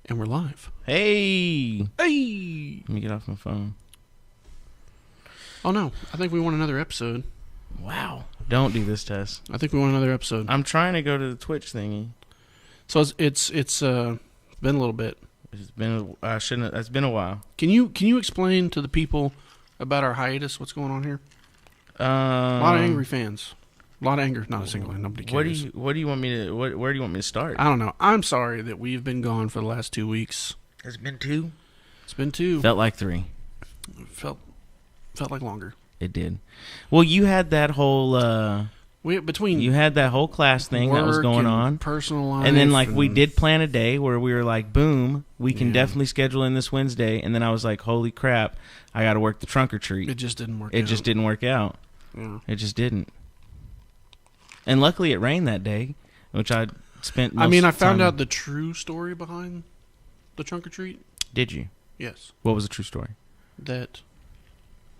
And we're live. Hey! Hey! Let me get off my phone. Oh, no. I think we want another episode. Wow. Don't do this, Tess. I think we want another episode. I'm trying to go to the Twitch thingy. So it's been a little bit. It's been it's been a while. Can you explain to the people about our hiatus? What's going on here? A lot of angry fans. A lot of anger. Not a single one. Nobody cares. What do you want me to? Where do you want me to start? I don't know. I'm sorry that we've been gone for the last 2 weeks. Has it been 2? It's been 2. Felt like 3. Felt like longer. It did. Well, you had that whole you had that whole class thing that was going on, personal life, and then we did plan a day where we were like, boom, we can definitely schedule in this Wednesday, and then I was like, holy crap, I got to work the trunk or treat. It just didn't work. It just didn't work out. Yeah. It just didn't. And luckily it rained that day, which I spent most I of the found time. out the true story behind the trunk or treat. Did you? Yes. What was the true story? That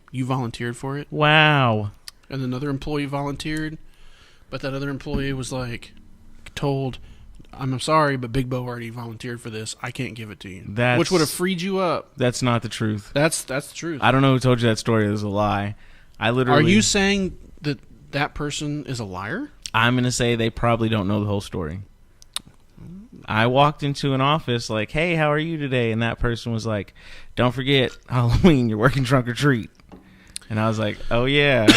you volunteered for it. Wow. And another employee volunteered, but that other employee was told, I'm sorry, but BigBo already volunteered for this. I can't give it to you. Which would have freed you up. That's not the truth. That's the truth. I don't know who told you that story. It was a lie. Are you saying that person is a liar? I'm going to say they probably don't know the whole story. I walked into an office like, hey, how are you today? And that person was like, don't forget, Halloween, you're working trunk or treat. And I was like, oh, yeah.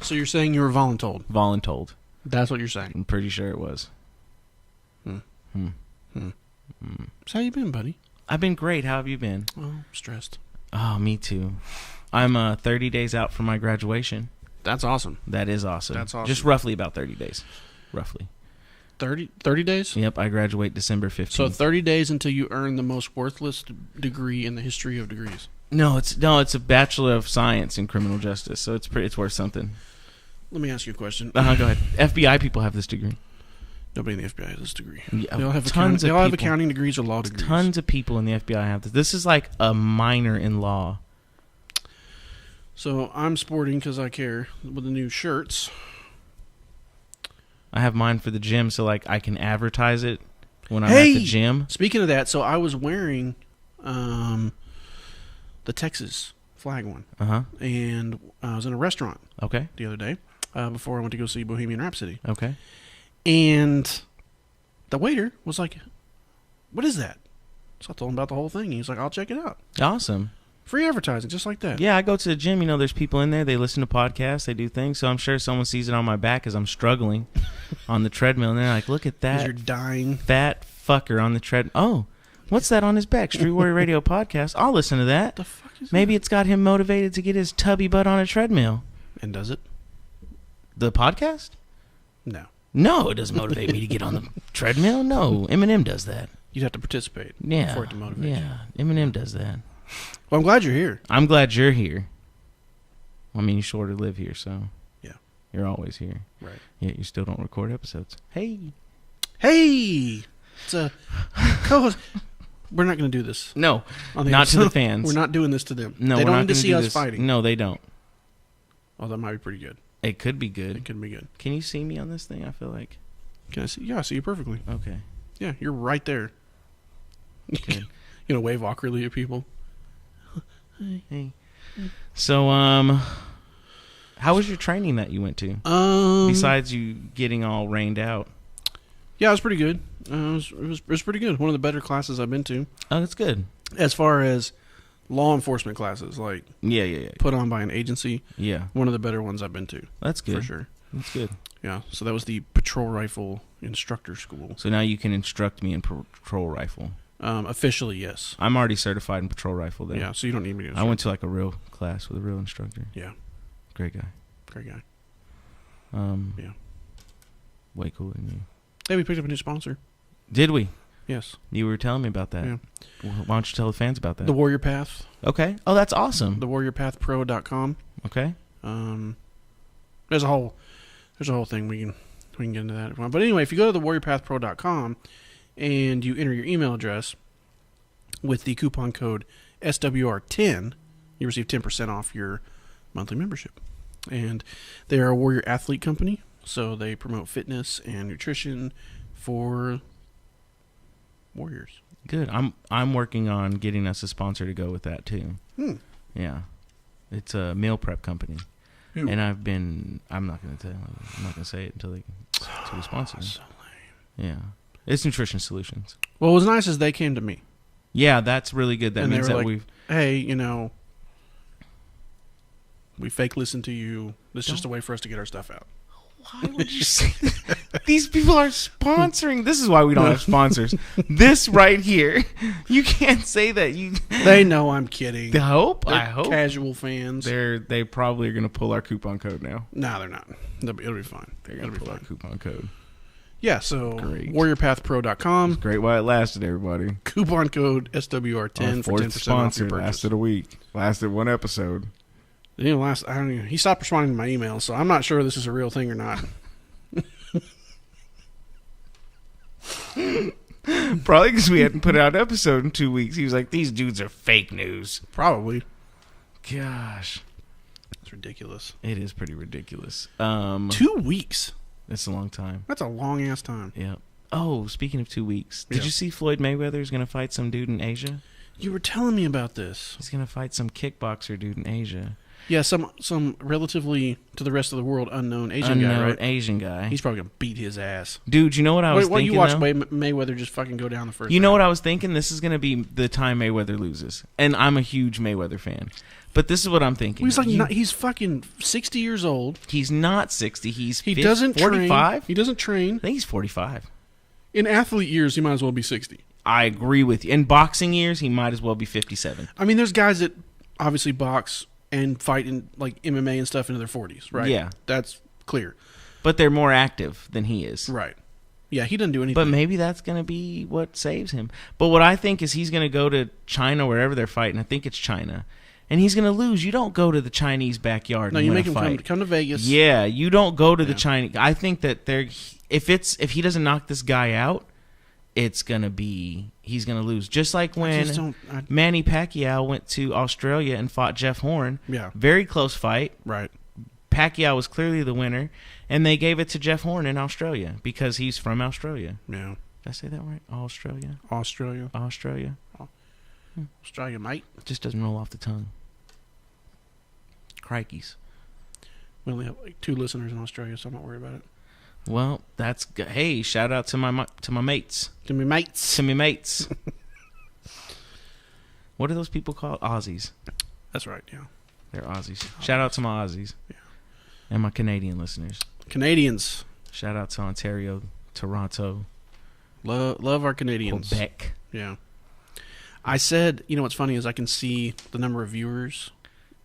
So you're saying you were voluntold? Voluntold. That's what you're saying? I'm pretty sure it was. So how you been, buddy? I've been great. How have you been? Oh, stressed. Oh, me too. I'm 30 days out from my graduation. That's awesome. That is awesome. That's awesome. Just roughly about 30 days. Roughly. 30 days? Yep, I graduate December 15th. So 30 days until you earn the most worthless degree in the history of degrees. No, it's a Bachelor of Science in Criminal Justice, so it's worth something. Let me ask you a question. Go ahead. FBI people have this degree. Nobody in the FBI has this degree. Yeah, they all have have accounting degrees or law degrees. Tons of people in the FBI have this. This is like a minor in law. So I'm sporting, because I care, with the new shirts. I have mine for the gym, so I can advertise it when I'm at the gym. Speaking of that, so I was wearing the Texas flag one. And I was in a restaurant the other day before I went to go see Bohemian Rhapsody. Okay. And the waiter was like, what is that? So I told him about the whole thing. He was like, I'll check it out. Awesome. Free advertising, just like that. Yeah, I go to the gym. There's people in there. They listen to podcasts. They do things. So I'm sure someone sees it on my back as I'm struggling on the treadmill. And they're like, look at that. You're dying. Fat fucker on the treadmill. Oh, what's that on his back? Street Warrior Radio Podcast. I'll listen to that. What the fuck is Maybe that? it's got him motivated to get his tubby butt on a treadmill. And does it? The podcast? No. No, it doesn't motivate me to get on the treadmill. No, Eminem does that. You'd have to participate Yeah. for it to motivate you. Yeah, Eminem does that. Well, I'm glad you're here. I'm glad you're here. I mean, you sort of live here, so yeah, you're always here. Right. Yet you still don't record episodes. Hey, it's a co-host. We're not going to do this. No, not to the fans. We're not doing this to them. No, they we're don't not need to gonna see do us this. fighting. No, they don't. Oh, that might be pretty good. It could be good. It could be good. Can you see me on this thing? I feel like. Can I see? Yeah, I see you perfectly. Okay. Yeah, you're right there. Good. Wave awkwardly at people. Hey. So, how was your training that you went to? Besides you getting all rained out. Yeah, it was pretty good. It was pretty good. One of the better classes I've been to. Oh, that's good. As far as law enforcement classes, yeah, put on by an agency. Yeah. One of the better ones I've been to. That's good. For sure. That's good. Yeah, so that was the patrol rifle instructor school. So now you can instruct me in patrol rifle. Officially, yes. I'm already certified in patrol rifle then. Yeah, so you don't need me to. I went to a real class with a real instructor. Yeah. Great guy. Yeah. Way cooler than you. Hey, we picked up a new sponsor. Did we? Yes. You were telling me about that. Yeah. Well, why don't you tell the fans about that? The Warrior Path. Okay. Oh, that's awesome. TheWarriorPathPro.com. Okay. There's a whole thing we can get into that if you want. But anyway, if you go to TheWarriorPathPro.com and you enter your email address with the coupon code SWR10, you receive 10% off your monthly membership. And they are a warrior athlete company, so they promote fitness and nutrition for warriors. Good. I'm working on getting us a sponsor to go with that too. Yeah, it's a meal prep company, and I'm not going to tell. I'm not going to say it until we sponsor me. So yeah, it's Nutrition Solutions. Well, what was nice is they came to me. Yeah, that's really good. That means that hey, we fake listen to you. This is just a way for us to get our stuff out. Why would you say that? These people are sponsoring. This is why we don't have sponsors. This right here. You can't say that. They know I'm kidding. I hope. Casual fans. They probably are going to pull our coupon code now. No, they're not. It'll be fine. They're going to pull our coupon code. Yeah, so warriorpathpro.com. Great while it lasted, everybody. Coupon code SWR10 for 10% off your purchase. Lasted a week. Lasted one episode. He stopped responding to my emails, so I'm not sure this is a real thing or not. Probably because we hadn't put out an episode in 2 weeks. He was like, these dudes are fake news. Probably. Gosh. It's ridiculous. It is pretty ridiculous. 2 weeks? That's a long time. That's a long-ass time. Yeah. Oh, speaking of 2 weeks, did you see Floyd Mayweather is going to fight some dude in Asia? You were telling me about this. He's going to fight some kickboxer dude in Asia. Yeah, some relatively to the rest of the world unknown Asian guy, right? Asian guy. He's probably gonna beat his ass. Dude, you know what I was thinking? You watch Mayweather just fucking go down the first. You know what I was thinking? This is gonna be the time Mayweather loses, and I'm a huge Mayweather fan. But this is what I'm thinking. He's fucking 60 years old. He's not 60. He doesn't 45. He doesn't train. I think he's 45. In athlete years, he might as well be 60. I agree with you. In boxing years, he might as well be 57. I mean, there's guys that obviously box and fight in like MMA and stuff into their 40s, right? Yeah. That's clear. But they're more active than he is. Right. Yeah, he doesn't do anything. But maybe that's going to be what saves him. But what I think is he's going to go to China, wherever they're fighting. I think it's China. And he's going to lose. You don't go to the Chinese backyard and you win make a him fight. come to Vegas. Yeah, you don't go to the Chinese. I think that if he doesn't knock this guy out, he's going to lose. Just like when Manny Pacquiao went to Australia and fought Jeff Horn. Yeah. Very close fight. Right. Pacquiao was clearly the winner, and they gave it to Jeff Horn in Australia because he's from Australia. Yeah. Did I say that right? Australia, mate. It just doesn't roll off the tongue. Crikeys. We only have like 2 listeners in Australia, so I'm not worried about it. Well, that's good. Hey, shout out to my mates. To me mates. What are those people called? Aussies. That's right, yeah. They're Aussies. Shout out to my Aussies. Yeah. And my Canadian listeners. Canadians. Shout out to Ontario, Toronto. Love our Canadians. Quebec. Yeah. I said, what's funny is I can see the number of viewers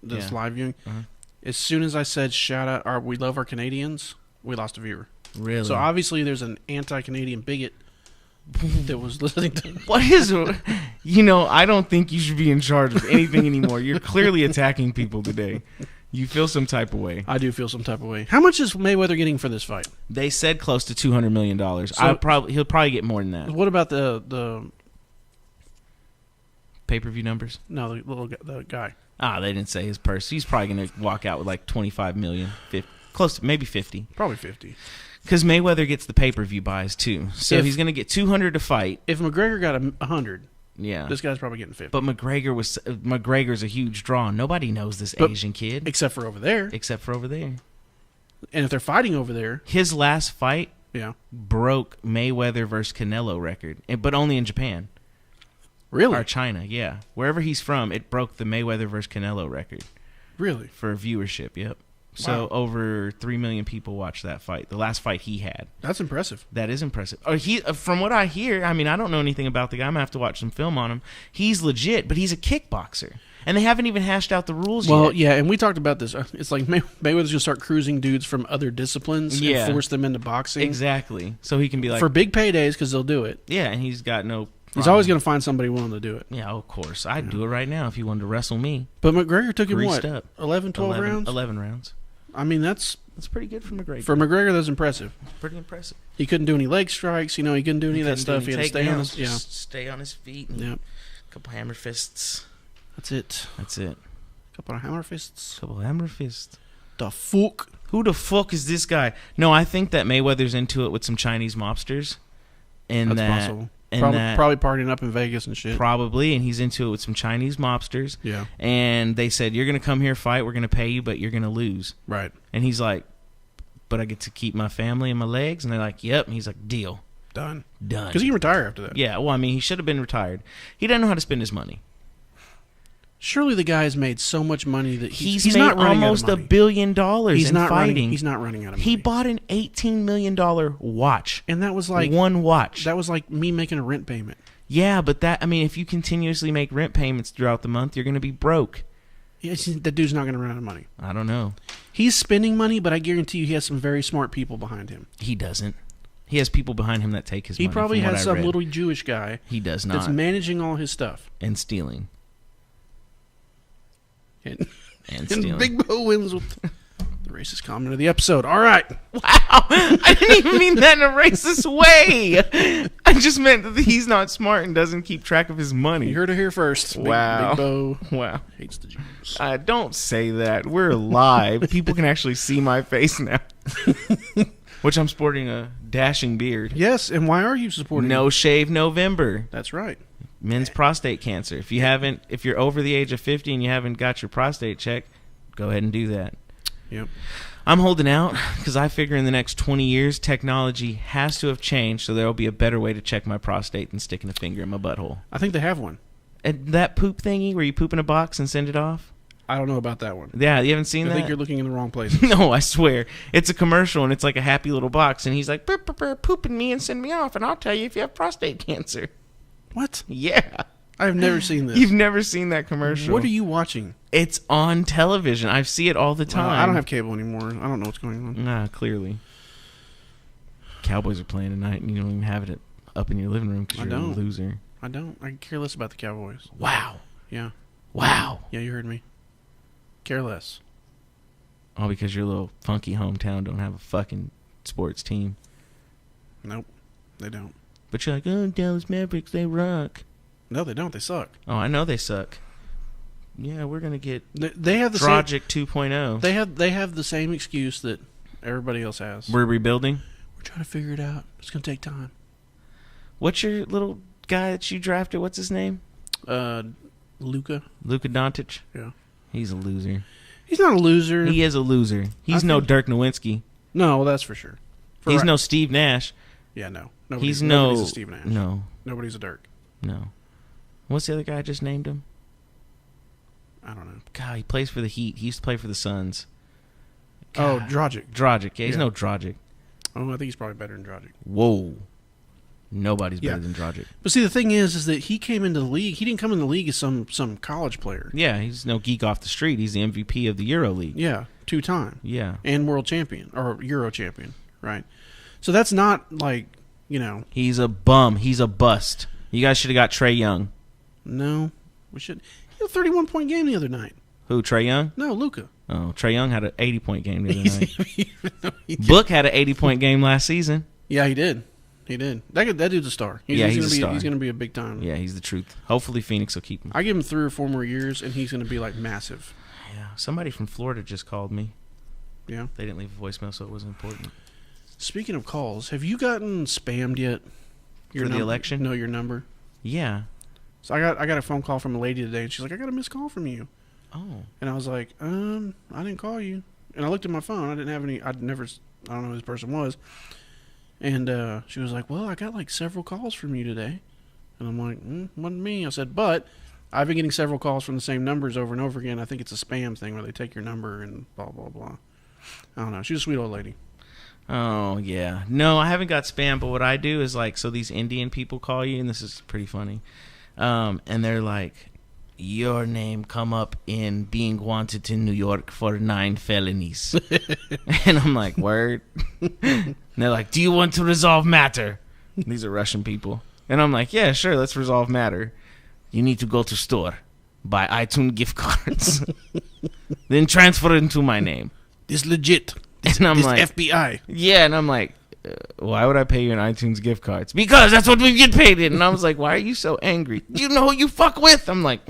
that's live viewing. Uh-huh. As soon as I said we love our Canadians, we lost a viewer. Really? So obviously there's an anti-Canadian bigot that was listening to. What is? I don't think you should be in charge of anything anymore. You're clearly attacking people today. You feel some type of way. I do feel some type of way. How much is Mayweather getting for this fight? They said close to $200 million. So, he'll probably get more than that. What about the pay-per-view numbers? No, the guy. They didn't say his purse. He's probably going to walk out with like $25 million, 50, close to maybe 50. Probably 50. Because Mayweather gets the pay-per-view buys too, so he's going to get 200 to fight. If McGregor got 100, yeah, this guy's probably getting 50. But McGregor's a huge draw. Nobody knows this Asian kid except for over there. And if they're fighting over there, his last fight, broke Mayweather versus Canelo record, but only in Japan. Really? Or China, yeah. Wherever he's from, it broke the Mayweather versus Canelo record. Really? For viewership, yep. So over 3 million people watched that fight. The last fight he had. That's impressive. That is impressive. From what I hear, I mean, I don't know anything about the guy. I'm going to have to watch some film on him. He's legit, but he's a kickboxer. And they haven't even hashed out the rules yet. Well, yeah, and we talked about this. It's like Mayweather's going to start cruising dudes from other disciplines and force them into boxing. Exactly. So he can be like... For big paydays, because they'll do it. Yeah, and he's got no... He's always going to find somebody willing to do it. Yeah, of course. I'd do it right now if you wanted to wrestle me. But McGregor took him, Greased up. 11, 12 rounds? 11 rounds. I mean, that's pretty good for McGregor. For McGregor, that's impressive. Pretty impressive. He couldn't do any leg strikes. He couldn't do any of that stuff. He had to stay on his, stay on his feet. And a couple hammer fists. That's it. Couple of hammer fists. The fuck? Who the fuck is this guy? No, I think that Mayweather's into it with some Chinese mobsters. And that's possible. And probably partying up in Vegas and shit. Probably, and he's into it with some Chinese mobsters. Yeah. And they said, you're going to come here, fight, we're going to pay you, but you're going to lose. Right. And he's like, but I get to keep my family and my legs? And they're like, yep. And he's like, deal. Done. Done. Because he can retire after that. Yeah, well, I mean, he should have been retired. He doesn't know how to spend his money. Surely the guy has made so much money that he's made not running almost out of money. $1 billion in fighting. He's not running out of money. He bought an $18 million watch. And that was like... one watch. That was like me making a rent payment. Yeah, but if you continuously make rent payments throughout the month, you're going to be broke. Yeah, that dude's not going to run out of money. I don't know. He's spending money, but I guarantee you he has some very smart people behind him. He doesn't. He has people behind him that take his money. He probably has some little Jewish guy. He does not. That's managing all his stuff. And stealing. And stealing. And BigBo wins with the racist comment of the episode. All right. Wow. I didn't even mean that in a racist way. I just meant that he's not smart and doesn't keep track of his money. You heard it here first. Wow. BigBo Wow. hates the Jews. Don't say that. We're live. People can actually see my face now. Which I'm sporting a dashing beard. Yes, and why are you supporting No it? Shave November. That's right. Men's prostate cancer. If you're over the age of 50 and you haven't got your prostate checked, go ahead and do that. Yep. I'm holding out because I figure in the next 20 years, technology has to have changed, so there will be a better way to check my prostate than sticking a finger in my butthole. I think they have one. And that poop thingy where you poop in a box and send it off? I don't know about that one. Yeah, you haven't seen that? I think you're looking in the wrong place. No, I swear. It's a commercial, and it's like a happy little box, and he's like, burr, burr, burr, poop in me and send me off, and I'll tell you if you have prostate cancer. What? Yeah. I've never seen this. You've never seen that commercial. What are you watching? It's on television. I see it all the time. I don't have cable anymore. I don't know what's going on. Nah, clearly. Cowboys are playing tonight, and you don't even have it up in your living room because you're a loser. I don't. I care less about the Cowboys. Wow. Yeah. Wow. Yeah, you heard me. Care less. All because your little funky hometown don't have a fucking sports team. Nope. They don't. But you're like, oh, Dallas Mavericks, they rock. No, they don't. They suck. Oh, I know they suck. Yeah, we're gonna get they have the Project 2.0. They have the same excuse that everybody else has. We're rebuilding. We're trying to figure it out. It's gonna take time. What's your little guy that you drafted? What's his name? Luka Doncic. Yeah, he's a loser. He's not a loser. He is a loser. He's no Dirk Nowitzki. No, that's for sure. He's no Steve Nash. Yeah, no. Nobody's a Steve Nash. No. Nobody's a Dirk. No. What's the other guy I just named him? I don't know. God, he plays for the Heat. He used to play for the Suns. God. Oh, Dragic. Dragic. Yeah, he's no Dragic. Oh, I think he's probably better than Dragic. Whoa. Nobody's better than Dragic. But see, the thing is that he came into the league. He didn't come in the league as some college player. Yeah, he's no geek off the street. He's the MVP of the Euro League. Yeah, 2-time. Yeah. And world champion, or Euro champion, right? So that's not like, He's a bum. He's a bust. You guys should have got Trae Young. No, we should. He had a 31-point game the other night. Who, Trae Young? No, Luka. Oh, Trae Young had an 80-point game the other night. Book had an 80-point game last season. Yeah, he did. He did. That dude's a star. He's a star. He's going to be a big time. Yeah, he's the truth. Hopefully Phoenix will keep him. I give him 3 or 4 more years, and he's going to be, massive. Yeah. Somebody from Florida just called me. Yeah? They didn't leave a voicemail, so it wasn't important. Speaking of calls, have you gotten spammed yet? For the election? No, your number. Yeah. So I got a phone call from a lady today, and she's like, I got a missed call from you. Oh. And I was like, I didn't call you. And I looked at my phone. I didn't have any. I don't know who this person was. And she was like, well, I got several calls from you today. And I'm like, wasn't me. I said, but I've been getting several calls from the same numbers over and over again. I think it's a spam thing where they take your number and blah, blah, blah. I don't know. She's a sweet old lady. Oh, yeah. No, I haven't got spam, but what I do is so these Indian people call you, and this is pretty funny. And they're like, your name come up in being wanted in New York for 9 felonies. And I'm like, word? And they're like, do you want to resolve matter? These are Russian people. And I'm like, yeah, sure, let's resolve matter. You need to go to store, buy iTunes gift cards, then transfer it into my name. This legit. And I'm like, FBI. Yeah, and I'm like, why would I pay you in iTunes gift cards? Because that's what we get paid in. And I was like, why are you so angry? Do you know who you fuck with? I'm like,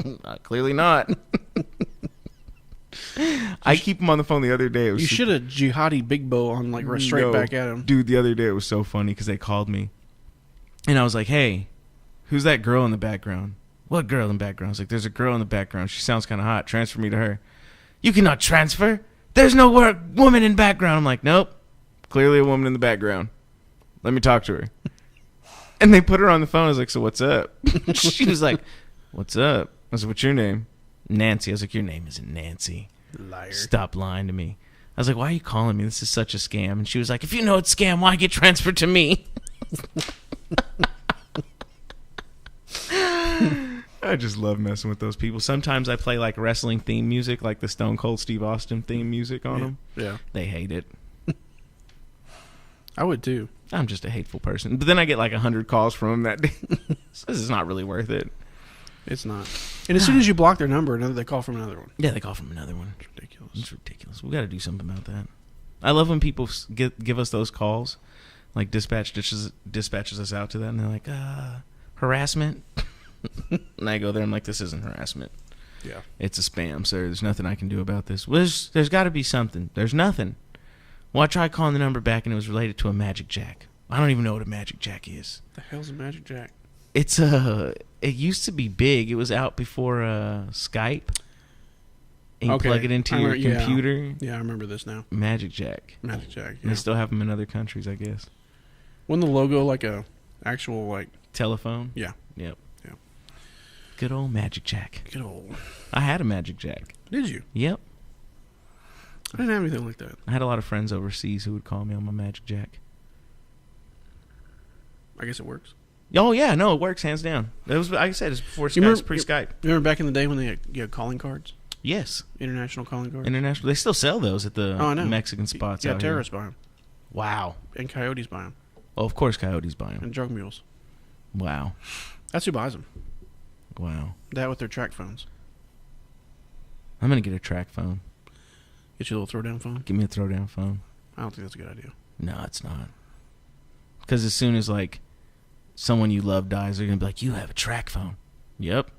clearly not. I keep him on the phone the other day. You should have jihadi BigBo on straight back at him. Dude, the other day it was so funny because they called me. And I was like, hey, Who's that girl in the background? What girl in the background? I was like, there's a girl in the background. She sounds kind of hot. Transfer me to her. You cannot transfer. There's no woman in background. I'm like, nope. Clearly a woman in the background. Let me talk to her. And they put her on the phone. I was like, so what's up? She was like, what's up? I was like, what's your name? Nancy. I was like, your name isn't Nancy. Liar. Stop lying to me. I was like, why are you calling me? This is such a scam. And she was like, if you know it's a scam, why get transferred to me? I just love messing with those people. Sometimes I play like wrestling theme music, like the Stone Cold Steve Austin theme music on them. Yeah. They hate it. I would too. I'm just a hateful person. But then I get like 100 calls from them that day. So this is not really worth it. It's not. And as soon as you block their number, they call from another one. Yeah, they call from another one. It's ridiculous. It's ridiculous. We got to do something about that. I love when people give us those calls, like dispatches us out to that, and they're like, harassment. And I go there, I'm like, this isn't harassment. Yeah. It's a spam, sir. There's nothing I can do about this. There's got to be something. There's nothing. Well, I tried calling the number back, and it was related to a Magic Jack. I don't even know what a Magic Jack is. The hell's a Magic Jack? It's it used to be big. It was out before Skype. And you plug it into your computer. Yeah, I remember this now. Magic Jack. Magic Jack. Yeah. And they still have them in other countries, I guess. Wasn't the logo like a actual like telephone? Yeah. Yep. Yeah. Good old Magic Jack. Good old. I had a Magic Jack. Did you? Yep. I didn't have anything like that. I had a lot of friends overseas who would call me on my Magic Jack. I guess it works. Oh yeah, no, it works hands down. It was, like I said, it's before Skype, it's pre-Skype. You remember back in the day when they had calling cards? Yes. International calling cards. International. They still sell those at the Mexican spots. Yeah, out terrorists here. buy them. Wow. And coyotes buy them. Well, of course, coyotes buy them. And drug mules. Wow. That's who buys them. Wow. That with their track phones. I'm gonna get a track phone. Get you a little throwdown phone. Give me a throwdown phone. I don't think that's a good idea. No, it's not. Because as soon as like someone you love dies, they're gonna be like, "You have a track phone." Yep.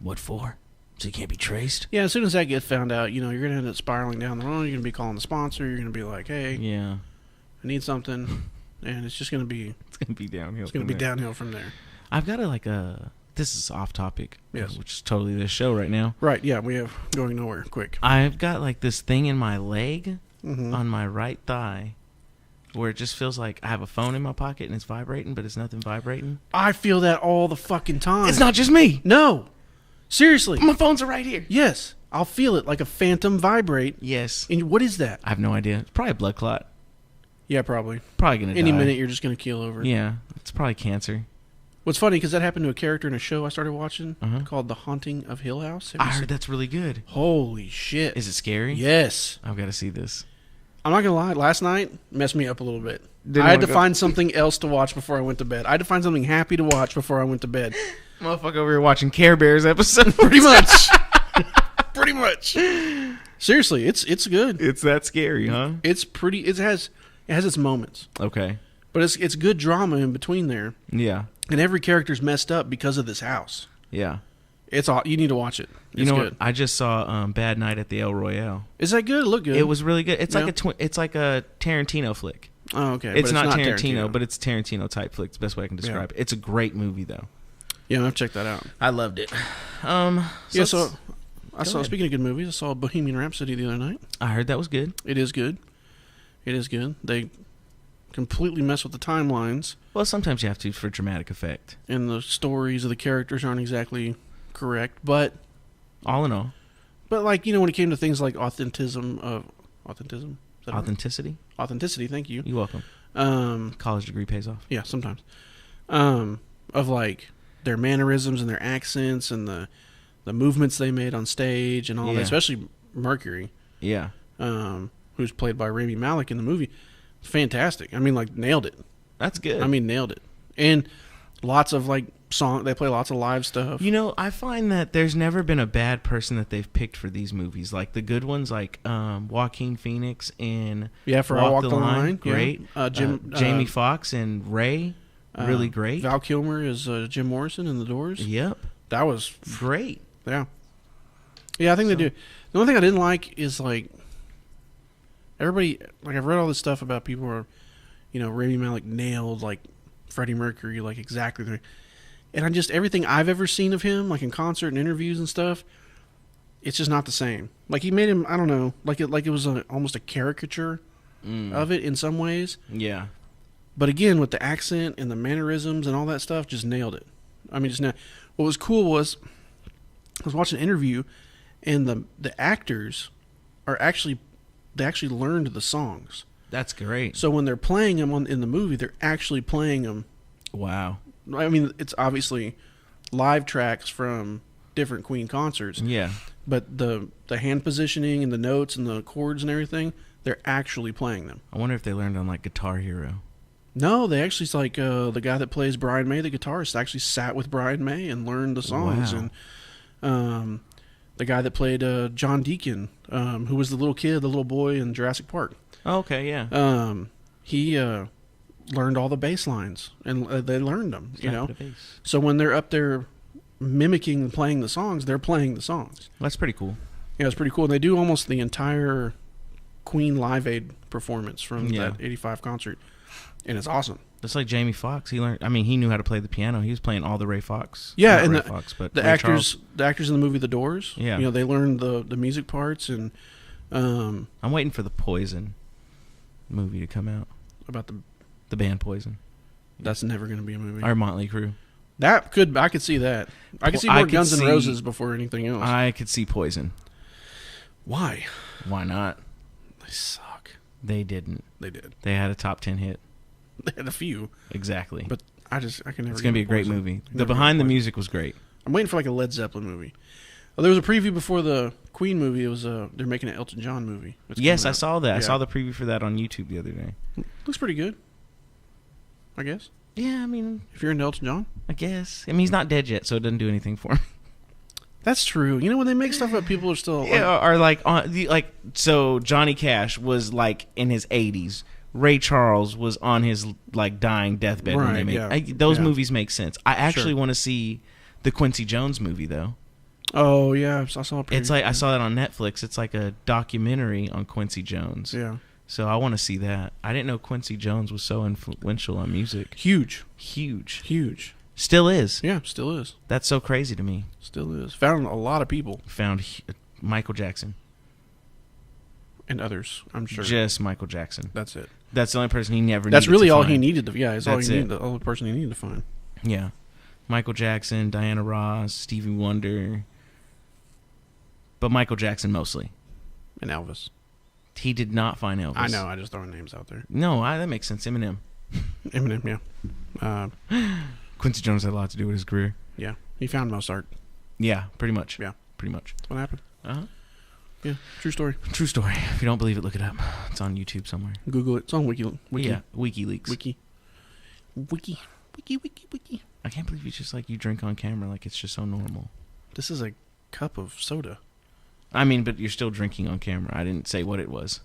What for? So you can't be traced? Yeah, as soon as that gets found out, you're going to end up spiraling down the road. You're going to be calling the sponsor. You're going to be like, hey, yeah, I need something. And it's just going to be... It's going to be downhill. It's going to be downhill from there. I've got this is off topic. Yes. Which is totally this show right now. Right, yeah, we have going nowhere. Quick. I've got like this thing in my leg Mm-hmm. on my right thigh where it just feels like I have a phone in my pocket and it's vibrating, but it's nothing vibrating. I feel that all the fucking time. It's not just me. No. Seriously. My phones are right here. Yes. I'll feel it like a phantom vibrate. Yes. And what is that? I have no idea. It's probably a blood clot. Yeah, probably. Probably going to die. Any minute you're just going to keel over. Yeah. It's probably cancer. What's funny, because that happened to a character in a show I started watching called The Haunting of Hill House. I heard that's really good. Holy shit. Is it scary? Yes. I've got to see this. I'm not going to lie. Last night messed me up a little bit. I had to find something else to watch before I went to bed. I had to find something happy to watch before I went to bed. Motherfucker over here watching Care Bears episode. Pretty much. Pretty much. Seriously, it's good. It's that scary, huh? It's pretty. It has its moments. Okay. But it's good drama in between there. Yeah. And every character's messed up because of this house. Yeah. It's all, you need to watch it. It's good. What? I just saw Bad Night at the El Royale. Is that good? It looked good. It was really good. It's like a Tarantino flick. Oh, okay. It's not Tarantino, but it's a Tarantino type flick. It's the best way I can describe it. It's a great movie though. Yeah, I've checked that out. I loved it. Speaking of good movies, I saw Bohemian Rhapsody the other night. I heard that was good. It is good. It is good. They completely mess with the timelines. Well, sometimes you have to for dramatic effect. And the stories of the characters aren't exactly correct, but all in all. But like, when it came to things like authenticity? Authenticity, thank you. You're welcome. College degree pays off. Yeah, sometimes. Of like their mannerisms and their accents and the movements they made on stage and all that, especially Mercury. Yeah. Who's played by Rami Malek in the movie. Fantastic. I mean, like, nailed it. That's good. I mean, nailed it. And lots of like they play lots of live stuff. I find that there's never been a bad person that they've picked for these movies. Like the good ones, like Joaquin Phoenix in for I Walk the Line. Great. Yeah. Jamie Foxx and Ray, really great. Val Kilmer is Jim Morrison in The Doors. Yep. That was great. Yeah. Yeah, I think they do. The only thing I didn't like is like everybody, like I've read all this stuff about people who are, Rami Malek nailed like Freddie Mercury like exactly. And everything I've ever seen of him, like in concert and interviews and stuff, it's just not the same. Like he made him, I don't know, like it was almost a caricature of it in some ways. Yeah. But again, with the accent and the mannerisms and all that stuff, just nailed it. I mean, what was cool was I was watching an interview, and the actors they actually learned the songs. That's great. So when they're playing them in the movie, they're actually playing them. Wow. I mean, it's obviously live tracks from different Queen concerts. Yeah. But the hand positioning and the notes and the chords and everything, they're actually playing them. I wonder if they learned on like Guitar Hero. No, they actually, it's like the guy that plays Brian May, the guitarist, actually sat with Brian May and learned the songs. Wow. And the guy that played John Deacon, who was the little boy in Jurassic Park. Oh, okay, yeah. He learned all the bass lines, and they learned them, you know. Bass. So when they're up there mimicking and playing the songs, they're playing the songs. That's pretty cool. Yeah, it's pretty cool. And they do almost the entire Queen Live Aid performance from that 85 concert, and it's awesome. That's like Jamie Foxx. He knew how to play the piano. He was playing all the Ray Fox. Yeah, and the actors in the movie The Doors. Yeah, you know, they learned the music parts, and I'm waiting for the Poison movie to come out about the band Poison. That's never going to be a movie. Or Motley Crue. I could see that. I could see more Guns N' Roses before anything else. I could see Poison. Why? Why not? They suck. They didn't. They did. They had a top 10 hit. They had a few. Exactly. But I can never. It's going to be a great movie. The behind the music was great. I'm waiting for like a Led Zeppelin movie. Oh, there was a preview before the Queen movie. It was they're making an Elton John movie. Yes, I saw that. Yeah. I saw the preview for that on YouTube the other day. Looks pretty good, I guess. Yeah, I mean, if you're into Elton John, I guess. I mean, he's not dead yet, so it doesn't do anything for him. That's true. You know, when they make stuff up, people are still so Johnny Cash was like in his 80s. Ray Charles was on his like dying deathbed when they made those movies make sense. I actually want to see the Quincy Jones movie though. Oh yeah, I saw a preview. It's like I saw that on Netflix. It's like a documentary on Quincy Jones. Yeah. So I want to see that. I didn't know Quincy Jones was so influential on music. Huge. Still is. Yeah, still is. That's so crazy to me. Still is. Found a lot of people. Found Michael Jackson. And others, I'm sure. Just Michael Jackson. That's it. That's the only person he never That's needed really to all find. he needed to. Yeah, it's all That's he needed. The only person he needed to find. Yeah. Michael Jackson, Diana Ross, Stevie Wonder. But Michael Jackson mostly. And Elvis. He did not find Elvis. I know. I just throwing names out there. No, that makes sense. Eminem. Eminem, yeah. Quincy Jones had a lot to do with his career. Yeah. He found Mozart. Yeah, pretty much. Yeah. Pretty much. That's what happened. Uh-huh. Yeah, true story. True story. If you don't believe it, look it up. It's on YouTube somewhere. Google it. It's on Wiki. Yeah, WikiLeaks. Wiki. I can't believe you drink on camera like it's just so normal. This is a cup of soda. I mean, but you're still drinking on camera. I didn't say what it was.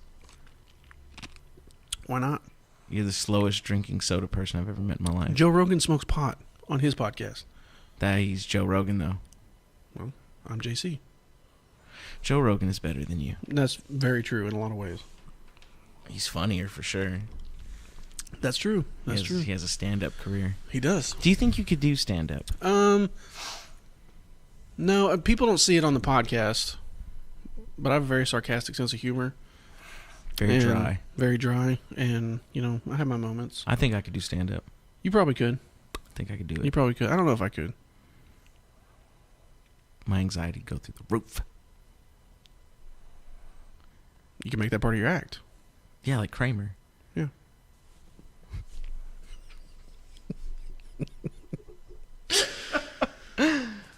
Why not? You're the slowest drinking soda person I've ever met in my life. Joe Rogan smokes pot on his podcast. He's Joe Rogan, though. Well, I'm JC. Joe Rogan is better than you. That's very true in a lot of ways. He's funnier for sure. That's true. That's true. He has a stand-up career. He does. Do you think you could do stand-up? No, people don't see it on the podcast, but I have a very sarcastic sense of humor. Very dry. Very dry, and, I have my moments. I think I could do stand-up. You probably could. I think I could do it. You probably could. I don't know if I could. My anxiety would go through the roof. You can make that part of your act. Yeah, like Kramer. Yeah.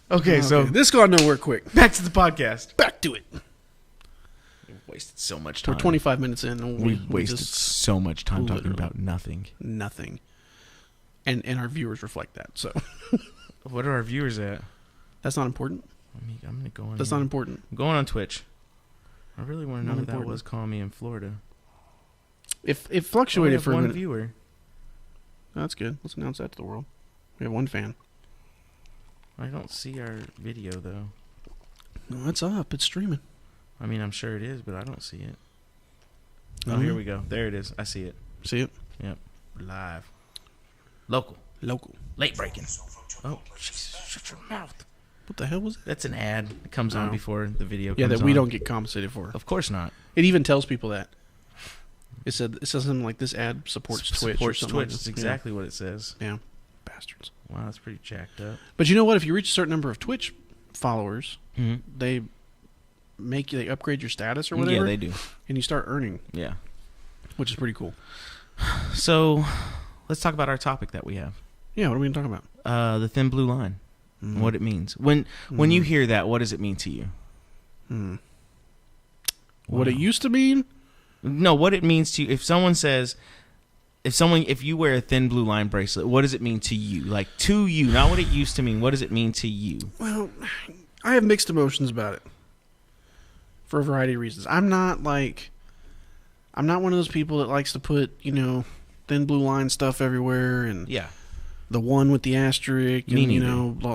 Okay, so this got nowhere quick. Back to the podcast. Back to it. We've wasted so much time. We're 25 minutes in. And We've wasted so much time talking about nothing. Nothing. And our viewers reflect that. So, what are our viewers at? That's not important. I'm going to go on. That's not important. I'm going on Twitch. I really want to know who that was calling me in Florida. If it fluctuated for a minute. One viewer. That's good. Let's announce that to the world. We have one fan. I don't see our video, though. No, it's up. It's streaming. I mean, I'm sure it is, but I don't see it. Oh, here we go. There it is. I see it. See it? Yep. Live. Local. Local. Late breaking. Oh, Jesus, shut your mouth. What the hell was it? That's an ad that comes on before the video comes Yeah, that we on. don't get compensated for. Of course not. It even tells people that. It says something like this ad supports Twitch. Supports or something Twitch. like That's that. exactly what it says. Yeah. Bastards. Wow, that's pretty jacked up. But you know what? If you reach a certain number of Twitch followers, Mm-hmm. they upgrade your status or whatever. Yeah, they do. And you start earning. Yeah. Which is pretty cool. So, let's talk about our topic that we have. Yeah, what are we going to talk about? The thin blue line. What it means. When you hear that, what does it mean to you? What it used to mean? No, what it means to you. If someone says, if you wear a thin blue line bracelet, what does it mean to you? Like, to you, not what it used to mean. What does it mean to you? Well, I have mixed emotions about it. For a variety of reasons. I'm not one of those people that likes to put, thin blue line stuff everywhere and Yeah. the one with the asterisk Me and, neither.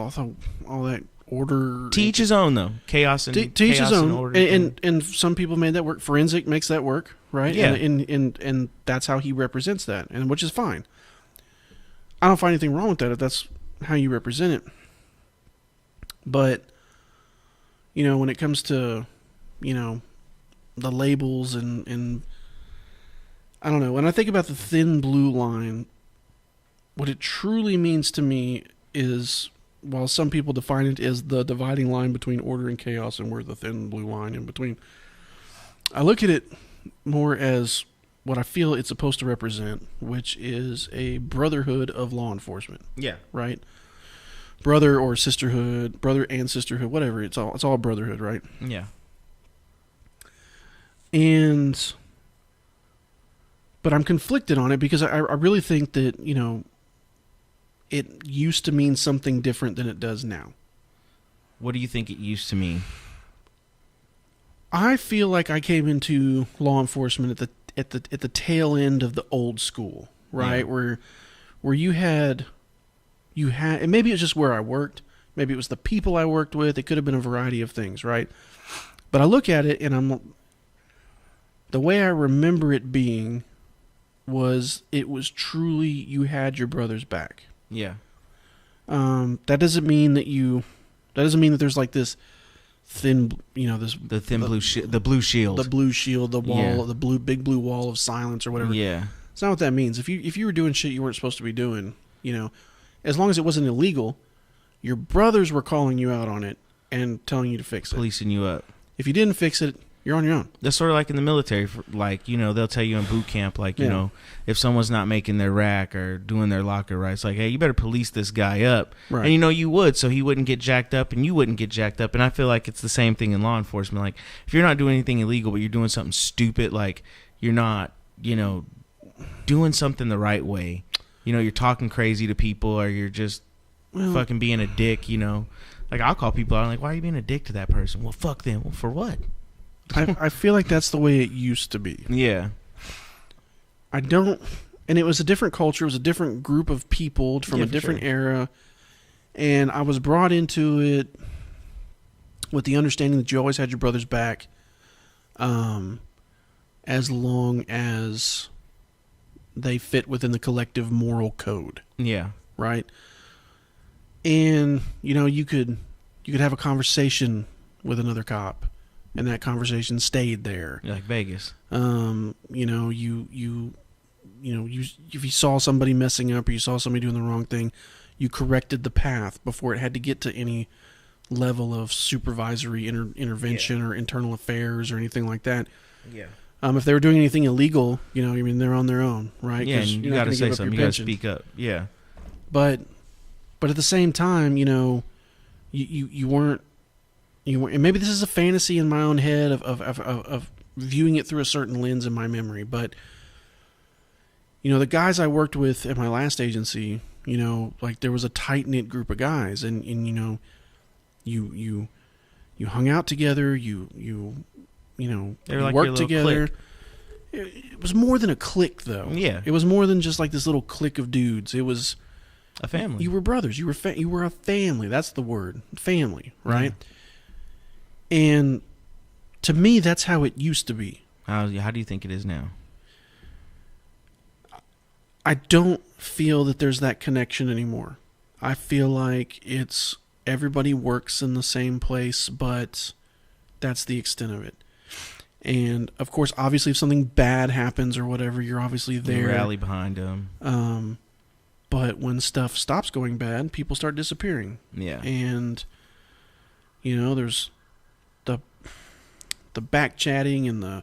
all that order. To each his own, though. Chaos and to each his own. order. And some people made that work. Forensic makes that work, right? Yeah. And that's how he represents that, and which is fine. I don't find anything wrong with that if that's how you represent it. But, when it comes to, the labels and I don't know. When I think about the thin blue line, what it truly means to me is, while some people define it as the dividing line between order and chaos, and we're the thin blue line in between, I look at it more as what I feel it's supposed to represent, which is a brotherhood of law enforcement. Yeah. Right? Brother or sisterhood, brother and sisterhood, whatever. It's all brotherhood, right? Yeah. But I'm conflicted on it because I really think that, it used to mean something different than it does now. What do you think it used to mean? I feel like I came into law enforcement at the tail end of the old school, right? Yeah. Where you had, and maybe it's just where I worked, maybe it was the people I worked with. It could have been a variety of things, right? But I look at it and the way I remember it being was it was truly you had your brother's back. Yeah. That doesn't mean that there's like this thin, the blue shield, the blue shield, the wall, the big blue wall of silence or whatever. Yeah. It's not what that means. If you were doing shit you weren't supposed to be doing, as long as it wasn't illegal, your brothers were calling you out on it and telling you to fix it. Policing you up. If you didn't fix it, you're on your own. That's sort of like in the military. They'll tell you in boot camp, if someone's not making their rack or doing their locker right, it's like, hey, you better police this guy up. Right. And you would, so he wouldn't get jacked up and you wouldn't get jacked up. And I feel like it's the same thing in law enforcement. Like, if you're not doing anything illegal, but you're doing something stupid, like you're not, doing something the right way. You're talking crazy to people or you're just fucking being a dick, Like, I'll call people out, I'm like, why are you being a dick to that person? Well, fuck them. Well, for what? I feel like that's the way it used to be. Yeah. And it was a different culture. It was a different group of people from a different era. And I was brought into it with the understanding that you always had your brother's back, as long as they fit within the collective moral code. Yeah. Right? And, you could have a conversation with another cop, and that conversation stayed there. Like Vegas. If you saw somebody messing up or you saw somebody doing the wrong thing, you corrected the path before it had to get to any level of supervisory intervention or internal affairs or anything like that. Yeah. If they were doing anything illegal, they're on their own, right? Yeah, and you got to say something. You got to speak up. Yeah. But at the same time, you weren't, and maybe this is a fantasy in my own head of viewing it through a certain lens in my memory, but the guys I worked with at my last agency, like there was a tight knit group of guys, and you hung out together, you like worked together. clique. It was more than a clique, though. Yeah, it was more than just like this little clique of dudes. It was a family. You were brothers. You were a family. That's the word, family, right? Yeah. And to me, that's how it used to be. How do you think it is now? I don't feel that there's that connection anymore. I feel like it's everybody works in the same place, but that's the extent of it. And of course, obviously, if something bad happens or whatever, you're obviously there. You rally behind them. But when stuff stops going bad, people start disappearing. Yeah. And there's the back chatting and the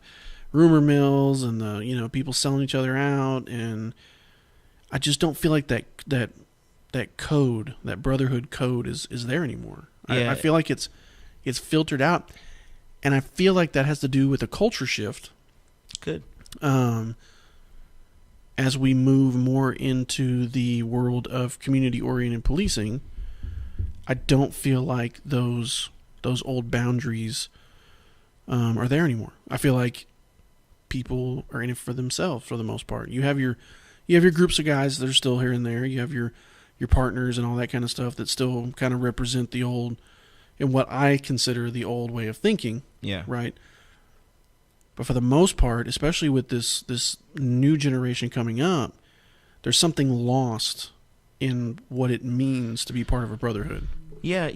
rumor mills and the people selling each other out, and I just don't feel like that code, that Brotherhood code is there anymore. Yeah. I feel like it's filtered out, and I feel like that has to do with a culture shift. Good. As we move more into the world of community-oriented policing, I don't feel like those old boundaries are there anymore. I feel like people are in it for themselves for the most part. You have your groups of guys that are still here and there. You have your partners and all that kind of stuff that still kind of represent the old, and what I consider the old way of thinking. Yeah. Right. But for the most part, especially with this new generation coming up, there's something lost in what it means to be part of a brotherhood. Yeah,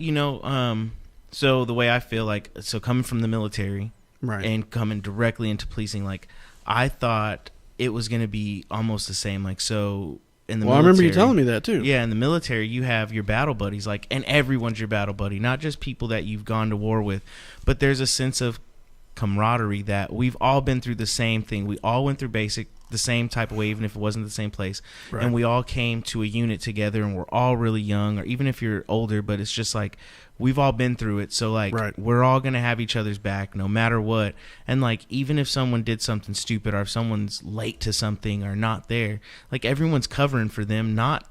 so the way I feel like, so coming from the military, right, and coming directly into policing, like, I thought it was going to be almost the same. Like, so in the military, I remember you telling me that too. Yeah, in the military, you have your battle buddies, like, and everyone's your battle buddy, not just people that you've gone to war with, but there's a sense of camaraderie that we've all been through the same thing. We all went through the same type of way, even if it wasn't the same place. Right. And we all came to a unit together, and we're all really young, or even if you're older, but it's just like, we've all been through it. So like, right, we're all going to have each other's back no matter what. And like, even if someone did something stupid, or if someone's late to something or not there, like, everyone's covering for them, not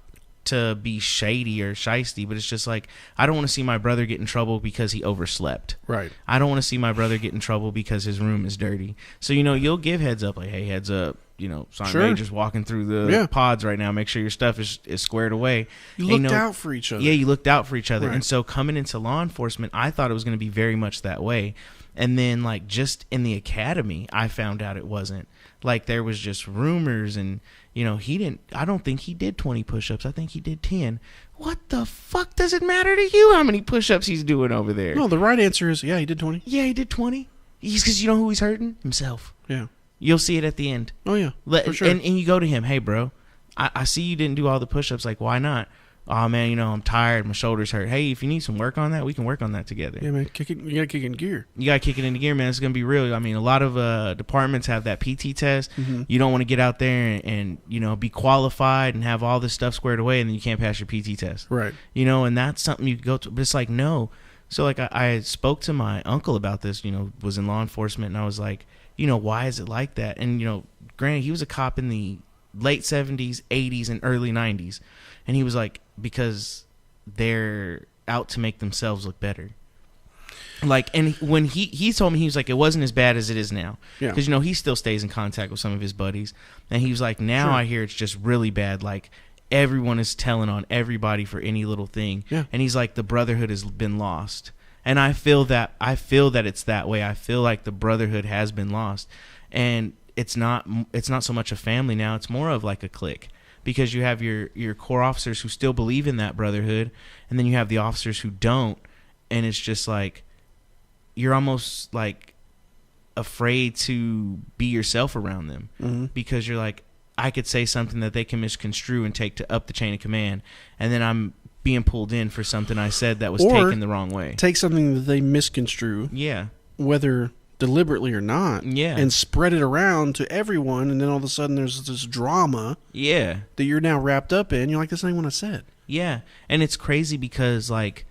to be shady or shisty, but it's just like, I don't want to see my brother get in trouble because he overslept. Right. I don't want to see my brother get in trouble because his room is dirty. So, you'll give heads up, like, hey, heads up, Sergeant sure, Major's walking through the pods right now. Make sure your stuff is squared away. You looked out for each other. Yeah, you looked out for each other. Right. And so coming into law enforcement, I thought it was going to be very much that way. And then, like, just in the academy, I found out it wasn't. Like, there was just rumors, and I don't think he did 20 push-ups. I think he did 10. What the fuck does it matter to you how many push-ups he's doing over there? No, the right answer is, yeah, he did 20. Yeah, he did 20. Because you know who he's hurting? Himself. Yeah. You'll see it at the end. Oh, yeah, for sure. And you go to him, hey, bro, I see you didn't do all the push-ups. Like, why not? Oh, man, I'm tired. My shoulders hurt. Hey, if you need some work on that, we can work on that together. Yeah, man, you got to kick it in gear. You got to kick it into gear, man. It's going to be real. I mean, a lot of departments have that PT test. Mm-hmm. You don't want to get out there and be qualified and have all this stuff squared away, and then you can't pass your PT test. Right. And that's something you could go to. But it's like, no. So, like, I spoke to my uncle about this, was in law enforcement, and I was like, why is it like that? And, granted, he was a cop in the late 70s, 80s, and early 90s. And he was like, because they're out to make themselves look better. Like, and when he told me, he was like, it wasn't as bad as it is now. Yeah. Because, he still stays in contact with some of his buddies. And he was like, now sure, I hear it's just really bad. Like, everyone is telling on everybody for any little thing. Yeah. And he's like, the brotherhood has been lost. And I feel that it's that way. I feel like the brotherhood has been lost. And it's not so much a family now. It's more of like a clique. Because you have your core officers who still believe in that brotherhood, and then you have the officers who don't, and it's just like, you're almost like afraid to be yourself around them. Mm-hmm. Because you're like, I could say something that they can misconstrue and take to up the chain of command, and then I'm being pulled in for something I said that was taken the wrong way. Take something that they misconstrue, whether deliberately or not, and spread it around to everyone, and then all of a sudden there's this drama that you're now wrapped up in. You're like, this ain't what I said. Yeah, and it's crazy because, like,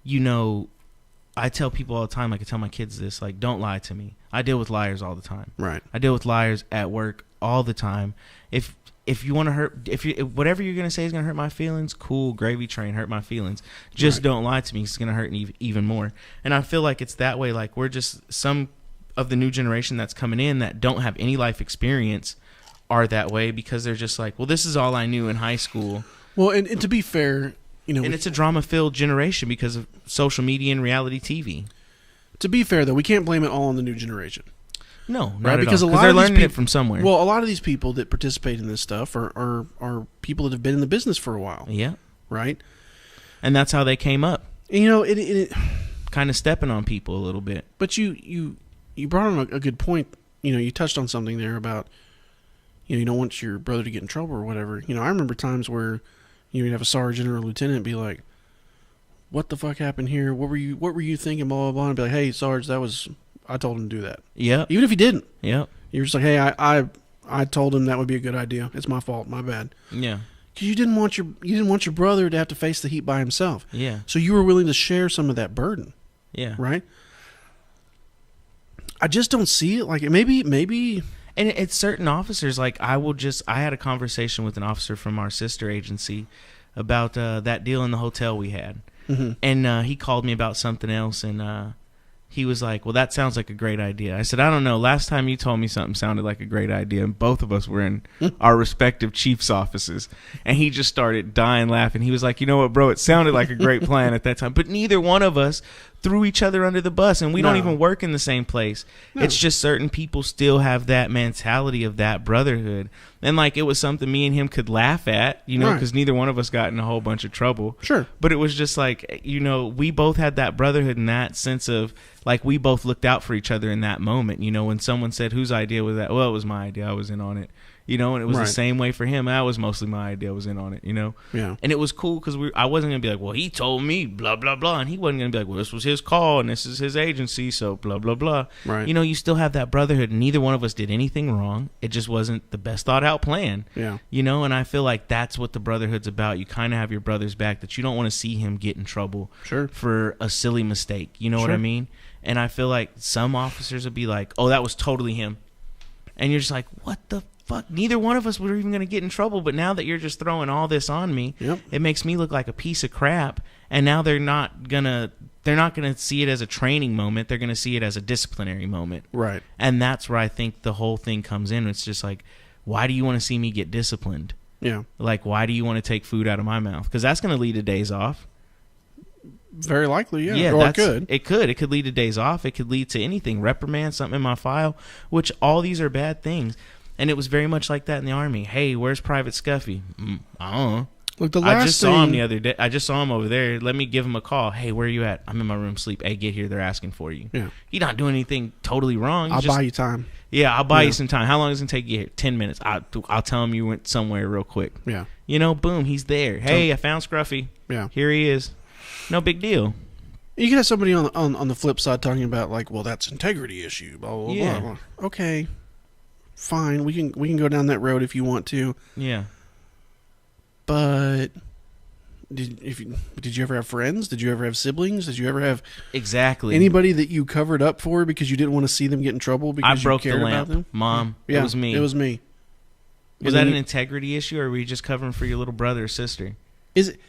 I tell people all the time, like, I tell my kids this, like, don't lie to me. I deal with liars all the time. Right. I deal with liars at work all the time. If you want to hurt, if whatever you're gonna say is gonna hurt my feelings, cool, gravy train, hurt my feelings. Just don't lie to me. It's gonna hurt me even more. And I feel like it's that way. Like, we're just some of the new generation that's coming in that don't have any life experience are that way because they're just like, well, this is all I knew in high school. Well, and to be fair, and it's a drama-filled generation because of social media and reality TV. To be fair, though, we can't blame it all on the new generation. No, not right? at Because all. a lot They're of these learning it people, from somewhere. well, a lot of these people that participate in this stuff are people that have been in the business for a while, yeah. right? And that's how they came up. And, you know, it Kind of stepping on people a little bit. but you brought on a good point. You know, you touched on something there about, you don't want your brother to get in trouble or whatever. You know, I remember times where you'd have a sergeant or a lieutenant be like, "What the fuck happened here? What were you thinking?" Blah blah blah. And be like, "Hey, Sarge, I told him to do that." Yep. Even if he didn't. Yep. You're just like, "Hey, I told him that would be a good idea. It's my fault. My bad." Yeah. Because you didn't want your brother to have to face the heat by himself. Yeah. So you were willing to share some of that burden. Yeah. Right. I just don't see it like it. Maybe. And it's certain officers. Like I had a conversation with an officer from our sister agency about that deal in the hotel we had, Mm-hmm. and he called me about something else, and he was like, "Well, that sounds like a great idea." I said, "I don't know. Last time you told me something sounded like a great idea, and both of us were in our respective chief's offices." And he just started dying laughing. He was like, "You know what, bro? It sounded like a great plan at that time, but neither one of us threw each other under the bus, and we don't even work in the same place." No. It's just certain people still have that mentality of that brotherhood, and like it was something me and him could laugh at, because neither one of us got in a whole bunch of trouble. Sure. But it was just like, we both had that brotherhood in that sense of like we both looked out for each other in that moment. When someone said, "Whose idea was that?" Well, it was my idea. I was in on it. And it was the same way for him. That was mostly my idea. I was in on it, Yeah. And it was cool because I wasn't going to be like, "Well, he told me, blah, blah, blah." And he wasn't going to be like, "Well, this was his call and this is his agency, so blah, blah, blah." Right. You still have that brotherhood. And neither one of us did anything wrong. It just wasn't the best thought out plan. Yeah. And I feel like that's what the brotherhood's about. You kind of have your brother's back, that you don't want to see him get in trouble for a silly mistake. You know what I mean? And I feel like some officers would be like, "Oh, that was totally him." And you're just like, what the fuck? Neither one of us were even going to get in trouble, but now that you're just throwing all this on me, it makes me look like a piece of crap. And now they're not gonna see it as a training moment. They're gonna see it as a disciplinary moment. Right. And that's where I think the whole thing comes in. It's just like, why do you want to see me get disciplined? Yeah. Like, why do you want to take food out of my mouth? Because that's gonna lead to days off. Very likely, yeah. Yeah, Or it could. It could. It could lead to days off. It could lead to anything. Reprimand, something in my file, which all these are bad things. And it was very much like that in the Army. Hey, where's Private Scuffy? I don't know. Look, I just saw him the other day. I just saw him over there. Let me give him a call. Hey, where are you at? I'm in my room sleep. Hey, get here. They're asking for you. Yeah. He's not doing anything totally wrong. I'll buy you time. Yeah, I'll buy you some time. How long does it take you here? 10 minutes. I'll tell him you went somewhere real quick. Yeah. Boom, he's there. Hey, I found Scruffy. Yeah. Here he is. No big deal. You could have somebody on the flip side talking about like, well, that's integrity issue. Blah blah blah. Blah. Okay, fine. We can go down that road if you want to. Yeah. But did you ever have friends? Did you ever have siblings? Did you ever have anybody that you covered up for because you didn't want to see them get in trouble because I broke you cared the lamp. about them? Mom, yeah, it was me. It was me. Was that an integrity issue, or were you just covering for your little brother or sister? Is it?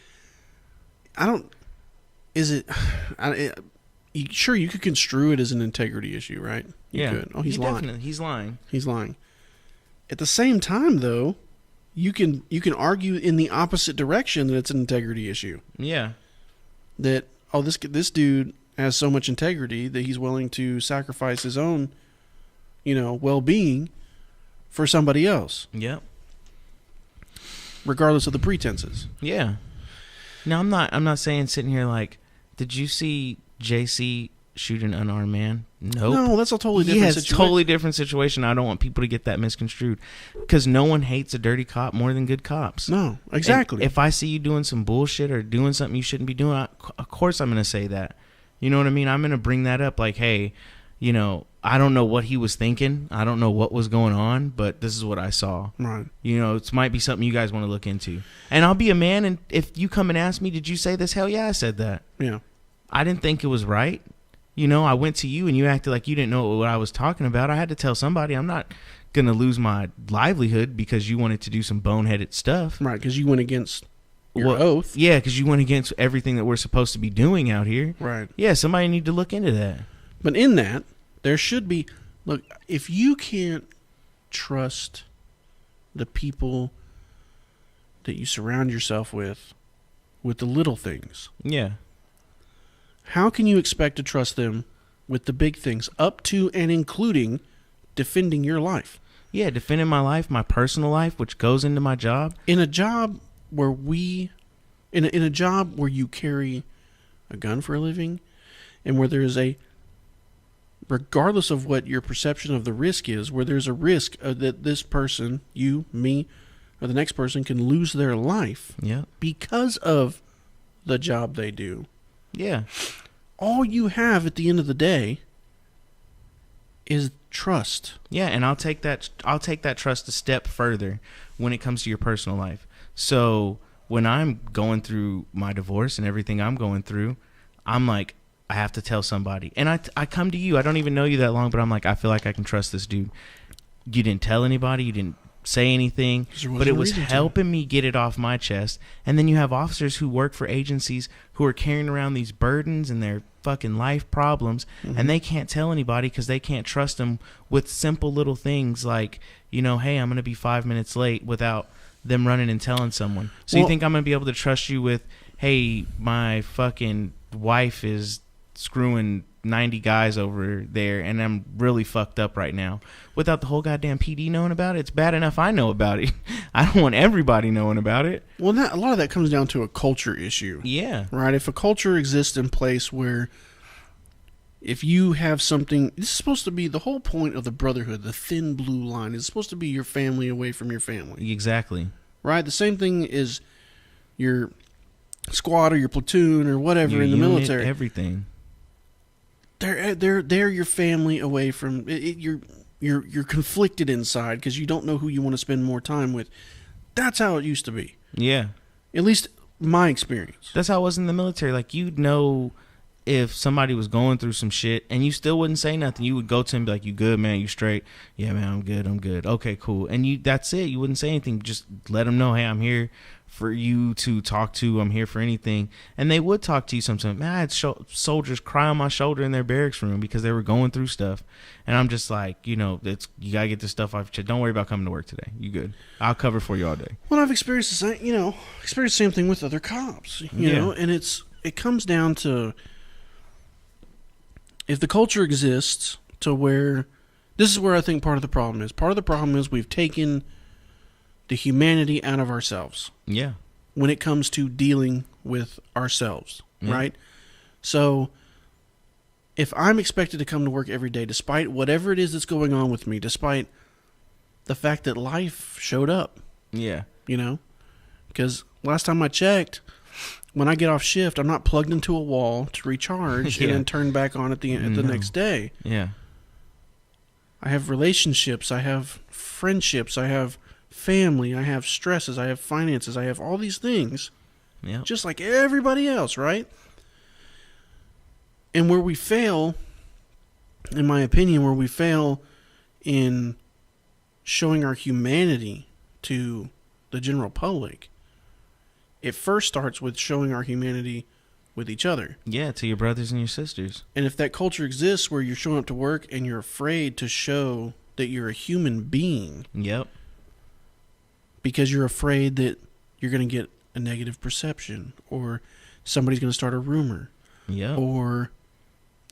Sure, you could construe it as an integrity issue, right? You could. Oh, he's lying. He's lying. He's lying. At the same time, though, you can argue in the opposite direction that it's an integrity issue. Yeah. That this dude has so much integrity that he's willing to sacrifice his own, well-being for somebody else. Yep. Regardless of the pretenses. Yeah. Now I'm not saying sitting here like, did you see JC shoot an unarmed man? Nope. No, that's a totally different situation. Totally different situation. I don't want people to get that misconstrued, because no one hates a dirty cop more than good cops. No, exactly. And if I see you doing some bullshit or doing something you shouldn't be doing, of course I'm going to say that. You know what I mean? I'm going to bring that up like, hey, I don't know what he was thinking. I don't know what was going on, but this is what I saw. Right. It might be something you guys want to look into. And I'll be a man, and if you come and ask me, did you say this? Hell yeah, I said that. Yeah. I didn't think it was right. I went to you and you acted like you didn't know what I was talking about. I had to tell somebody. I'm not going to lose my livelihood because you wanted to do some boneheaded stuff. Right, because you went against your oath. Yeah, because you went against everything that we're supposed to be doing out here. Right. Yeah, somebody need to look into that. But in that, there should be... Look, if you can't trust the people that you surround yourself with the little things... Yeah. How can you expect to trust them with the big things, up to and including defending your life. Yeah, defending my life, my personal life, which goes into my job. In a job where in a job where you carry a gun for a living, and where there's regardless of what your perception of the risk is, where there's a risk that this person, you, me, or the next person can lose their life because of the job they do. Yeah. All you have at the end of the day is trust. Yeah, and I'll take that trust a step further when it comes to your personal life. So when I'm going through my divorce and everything I'm going through, I'm like, I have to tell somebody. And I come to you. I don't even know you that long, but I'm like, I feel like I can trust this dude. You didn't tell anybody. You didn't say anything. But it was helping me get it off my chest. And then you have officers who work for agencies who are carrying around these burdens and their fucking life problems, and they can't tell anybody because they can't trust them with simple little things like, hey, I'm going to be 5 minutes late, without them running and telling someone. So you think I'm going to be able to trust you with, hey, my fucking wife is screwing 90 guys over there and I'm really fucked up right now, without the whole goddamn PD knowing about it? It's bad enough I know about it. I don't want everybody knowing about it. Well, a lot of that comes down to a culture issue. Yeah. Right? If a culture exists in place where if you have something, this is supposed to be the whole point of the Brotherhood, the thin blue line. It's supposed to be your family away from your family. Exactly. Right? The same thing is your squad or your platoon or whatever your in the unit, military. Everything. They're your family away from it. You're conflicted inside because you don't know who you want to spend more time with. That's how it used to be. Yeah. At least my experience. That's how it was in the military. Like, you'd know if somebody was going through some shit and you still wouldn't say nothing. You would go to him and be like, you good, man? You straight? Yeah, man, I'm good. Okay, cool. And that's it. You wouldn't say anything. Just let them know, hey, I'm here for you to talk to. I'm here for anything. And they would talk to you sometimes. Man, I had soldiers cry on my shoulder in their barracks room because they were going through stuff. And I'm just like, you got to get this stuff off your chest. Don't worry about coming to work today. You good. I'll cover for you all day. Well, I've experienced the same thing with other cops, you know, and it comes down to, if the culture exists to where, this is where I think part of the problem is. Part of the problem is we've taken the humanity out of ourselves. Yeah. When it comes to dealing with ourselves, right? So if I'm expected to come to work every day, despite whatever it is that's going on with me, despite the fact that life showed up. Yeah. Because last time I checked, when I get off shift, I'm not plugged into a wall to recharge and then turn back on at the next day. Yeah. I have relationships, I have friendships, I have family, I have stresses, I have finances, I have all these things. Yeah. Just like everybody else, right? And where we fail, in my opinion, where we fail in showing our humanity to the general public, it first starts with showing our humanity with each other. Yeah, to your brothers and your sisters. And if that culture exists where you're showing up to work and you're afraid to show that you're a human being. Yep. Because you're afraid that you're going to get a negative perception, or somebody's going to start a rumor. Yep. Or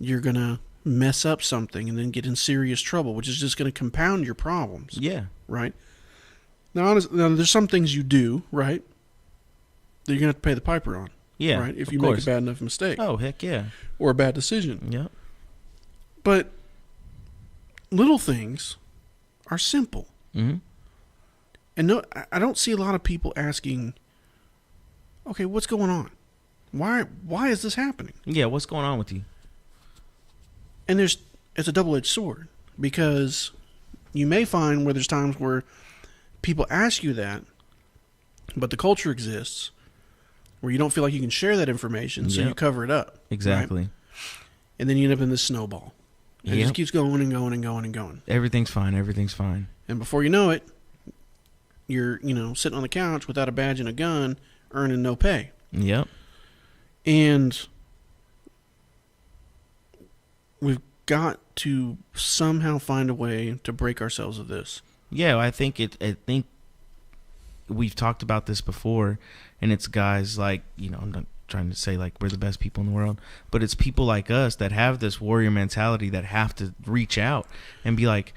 you're going to mess up something and then get in serious trouble, which is just going to compound your problems. Yeah. Right? Now, there's some things you do, right, that you're going to have to pay the piper on. Yeah. Right? If you make a bad enough mistake. Oh, heck yeah. Or a bad decision. Yep. But little things are simple. Mm-hmm. And no, I don't see a lot of people asking, okay, what's going on? Why is this happening? Yeah, what's going on with you? And it's a double-edged sword, because you may find where there's times where people ask you that, but the culture exists where you don't feel like you can share that information, so you cover it up. Exactly. Right? And then you end up in this snowball. And it just keeps going and going and going and going. Everything's fine. Everything's fine. And before you know it, you're, sitting on the couch without a badge and a gun, earning no pay. Yep. And we've got to somehow find a way to break ourselves of this. Yeah, I think we've talked about this before, and it's guys like, I'm not trying to say like we're the best people in the world, but it's people like us that have this warrior mentality that have to reach out and be like,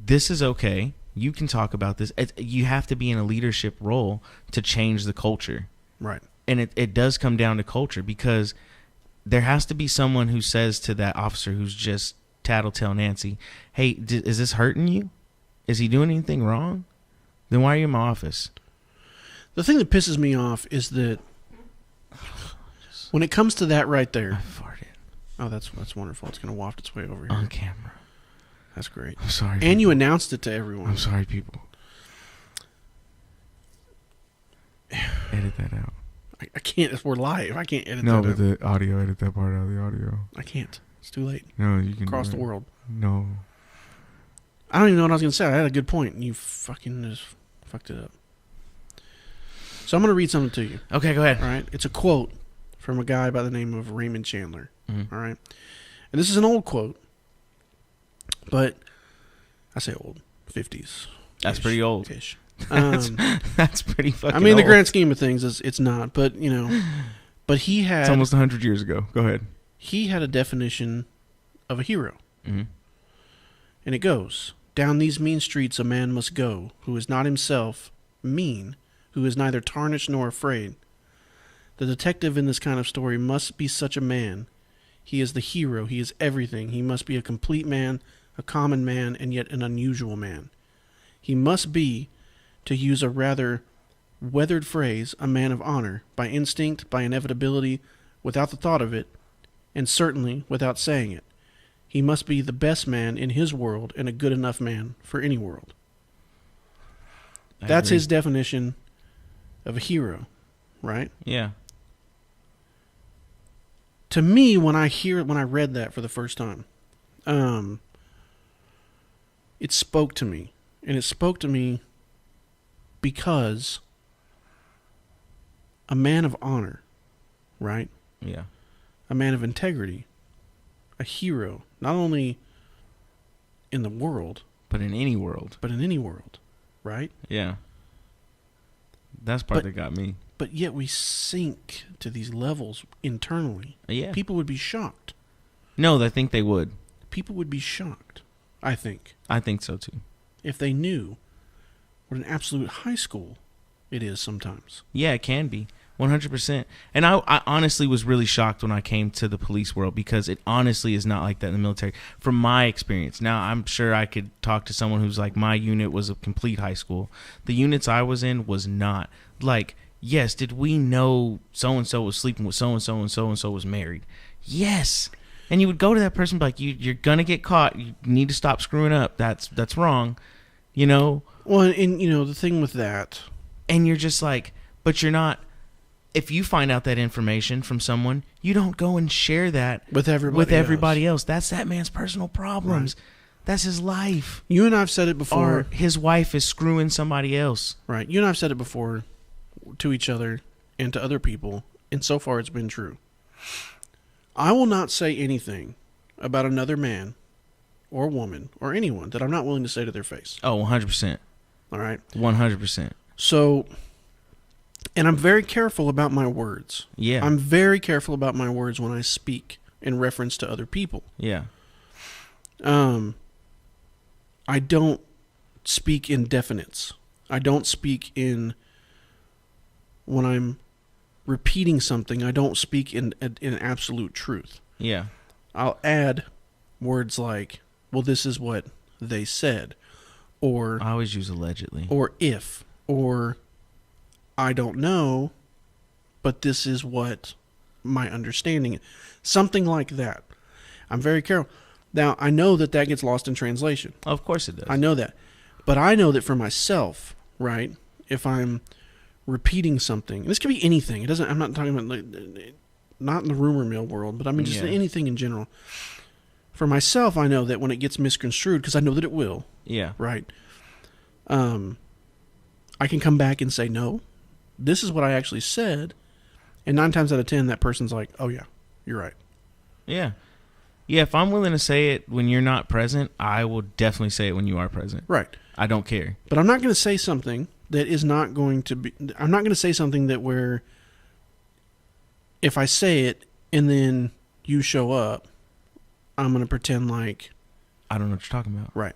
this is okay. You can talk about this. You have to be in a leadership role to change the culture. Right. And it does come down to culture, because there has to be someone who says to that officer who's just tattletale Nancy, hey, is this hurting you? Is he doing anything wrong? Then why are you in my office? The thing that pisses me off is that when it comes to that right there. I farted. Oh, that's wonderful. It's going to waft its way over here. On camera. That's great. I'm sorry. And people. you announced it to everyone. I'm sorry, people. Edit that out. I can't. We're live. I can't edit No, that but out. the audio, edit that part out of the audio. I can't. It's too late. No, you can. Across the world. No. I don't even know what I was going to say. I had a good point, and you fucking just fucked it up. So I'm going to read something to you. Okay, go ahead. All right. It's a quote from a guy by the name of Raymond Chandler. Mm-hmm. All right. And this is an old quote, but I say old, 50s. That's pretty old. Ish. That's pretty fucking I mean, in the old. grand scheme of things, it's not. But, you know, but he had... It's almost 100 years ago. Go ahead. He had a definition of a hero. Mm-hmm. And it goes, down these mean streets a man must go, who is not himself mean, who is neither tarnished nor afraid. The detective in this kind of story must be such a man. He is the hero. He is everything. He must be a complete man, a common man, and yet an unusual man. He must be, to use a rather weathered phrase, a man of honor, by instinct, by inevitability, without the thought of it, and certainly without saying it. He must be the best man in his world and a good enough man for any world. That's his definition of a hero, right? Yeah. To me, when I read that for the first time, it spoke to me. And it spoke to me because a man of honor, right? Yeah. A man of integrity, a hero, not only in the world, But in any world. but in any world, right? Yeah. That's part that got me. But yet we sink to these levels internally. Yeah. People would be shocked. No, I think they would. People would be shocked, I think, I think so too. if they knew what an absolute high school it is sometimes. Yeah, it can be. 100%. And I honestly was really shocked when I came to the police world, because it honestly is not like that in the military from my experience. Now, I'm sure I could talk to someone who's like, my unit was a complete high school. The units I was in was not. Like, yes, did we know so-and-so was sleeping with so-and-so and so-and-so was married? Yes. And you would go to that person and be like, you're going to get caught. You need to stop screwing up. That's wrong. You know? Well, and, you know, the thing with that... And you're just like, but you're not... If you find out that information from someone, you don't go and share that with everybody else. That's that man's personal problems. Right. That's his life. You and I have said it before. Or his wife is screwing somebody else. Right. You and I have said it before to each other and to other people, and so far it's been true. I will not say anything about another man or woman or anyone that I'm not willing to say to their face. Oh, 100%. All right? 100%. So... And I'm very careful about my words. Yeah. I'm very careful about my words when I speak in reference to other people. Yeah. I don't speak in definites. I don't speak in... When I'm repeating something, I don't speak in absolute truth. Yeah. I'll add words like, well, this is what they said. Or... I always use allegedly. Or if. Or... I don't know, but this is what my understanding is. Something like that. I'm very careful. Now, I know that gets lost in translation. Of course it does. I know that. But I know that for myself, right, if I'm repeating something, and this could be anything. I'm not talking about, not in the rumor mill world, but I mean just anything in general. For myself, I know that when it gets misconstrued, because I know that it will. Yeah. Right. I can come back and say, no, this is what I actually said. And 9 times out of 10, that person's like, oh, yeah, you're right. Yeah. Yeah, if I'm willing to say it when you're not present, I will definitely say it when you are present. Right. I don't care. But I'm not going to say something that is not going to be... I'm not going to say something that where if I say it and then you show up, I'm going to pretend like... I don't know what you're talking about. Right.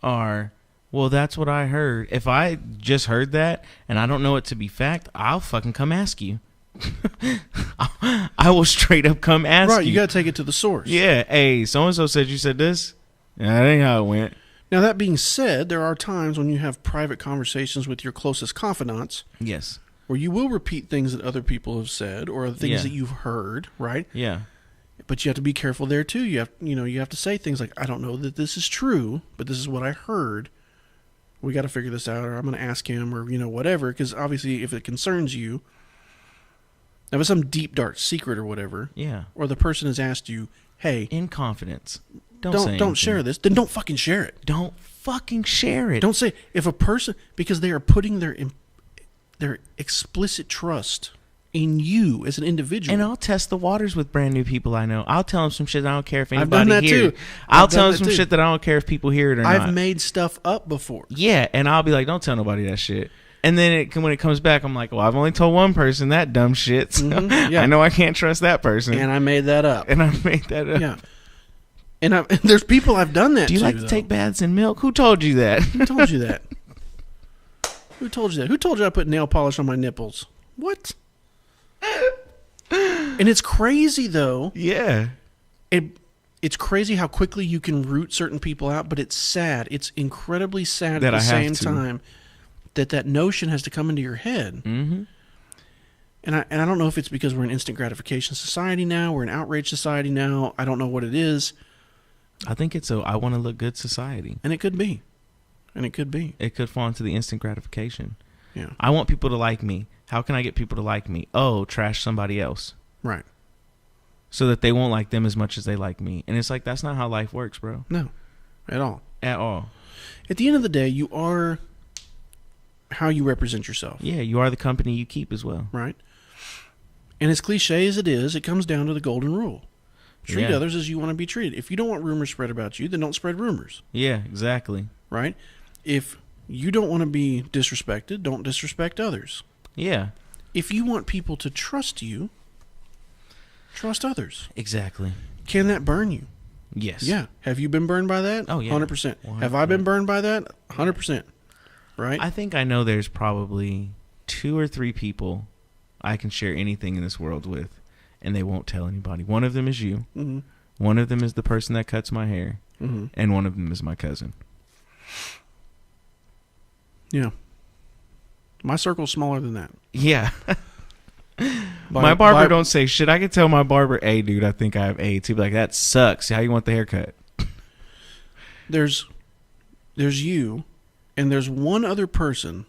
are, well, that's what I heard. If I just heard that and I don't know it to be fact, I'll fucking come ask you. I will straight up come ask you. Right, you got to take it to the source. Yeah, hey, so-and-so said you said this. Yeah, that ain't how it went. Now, that being said, there are times when you have private conversations with your closest confidants. Yes. Where you will repeat things that other people have said or things that you've heard, right? Yeah. But you have to be careful there too. You have to say things like, I don't know that this is true, but this is what I heard. We got to figure this out, or I'm going to ask him, or whatever, because obviously if it concerns you, if it's some deep dark secret or whatever, or the person has asked you, hey, in confidence, don't share this, then don't fucking share it. Don't fucking share it. Don't say, if a person, because they are putting their explicit trust in you as an individual. And I'll test the waters with brand new people I know. I'll tell them some shit I don't care if anybody I've done that hears. too. I'll tell them some shit that I don't care if people hear it or not. I've made stuff up before. Yeah, and I'll be like, don't tell nobody that shit. And then when it comes back, I'm like, well, I've only told one person that dumb shit. So I know I can't trust that person. And I made that up. Yeah. And there's people I've done that to. Do you like to take baths in milk? Who told you that? Who told you that? Who told you that? Who told you I put nail polish on my nipples? What? And it's crazy, though. Yeah. It's crazy how quickly you can root certain people out, but it's sad. It's incredibly sad at the same time that notion has to come into your head. Mm-hmm. And I don't know if it's because we're an instant gratification society now. We're an outrage society now. I don't know what it is. I think it's a I want to look good society. And it could be. It could fall into the instant gratification. Yeah. I want people to like me. How can I get people to like me? Oh, trash somebody else. Right. So that they won't like them as much as they like me. And it's like, that's not how life works, bro. No. At all. At all. At the end of the day, you are how you represent yourself. Yeah, you are the company you keep as well. Right. And as cliche as it is, it comes down to the golden rule. Treat others as you want to be treated. If you don't want rumors spread about you, then don't spread rumors. Yeah, exactly. Right? If you don't want to be disrespected, don't disrespect others. Yeah. If you want people to trust you, trust others. Exactly. Can that burn you? Yes. Yeah. Have you been burned by that? Oh, yeah. 100%. Have I been burned by that? 100%. Right? I think I know there's probably 2 or 3 people I can share anything in this world with, and they won't tell anybody. One of them is you. Mm-hmm. One of them is the person that cuts my hair. Mm-hmm. And one of them is my cousin. Yeah. My circle's smaller than that. Yeah. My barber don't say shit. I can tell my barber, hey, dude, I think I have AIDS. He'd be like, that sucks. How you want the haircut? There's you, and there's one other person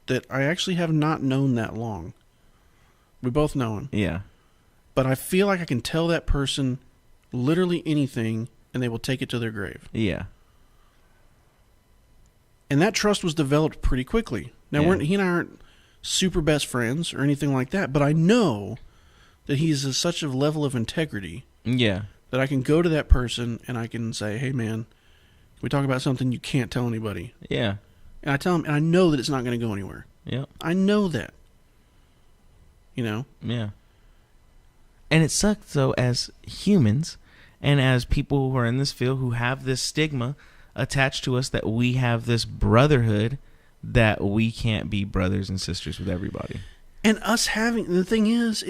that I actually have not known that long. We both know him. Yeah. But I feel like I can tell that person literally anything, and they will take it to their grave. Yeah. And that trust was developed pretty quickly. Now, he and I aren't super best friends or anything like that, but I know that he's such a level of integrity that I can go to that person and I can say, hey, man, we talk about something you can't tell anybody. Yeah. And I tell him, and I know that it's not going to go anywhere. Yeah. I know that. You know? Yeah. And it sucks, though, as humans and as people who are in this field who have this stigma attached to us that we have this brotherhood that we can't be brothers and sisters with everybody. And us having, the thing is,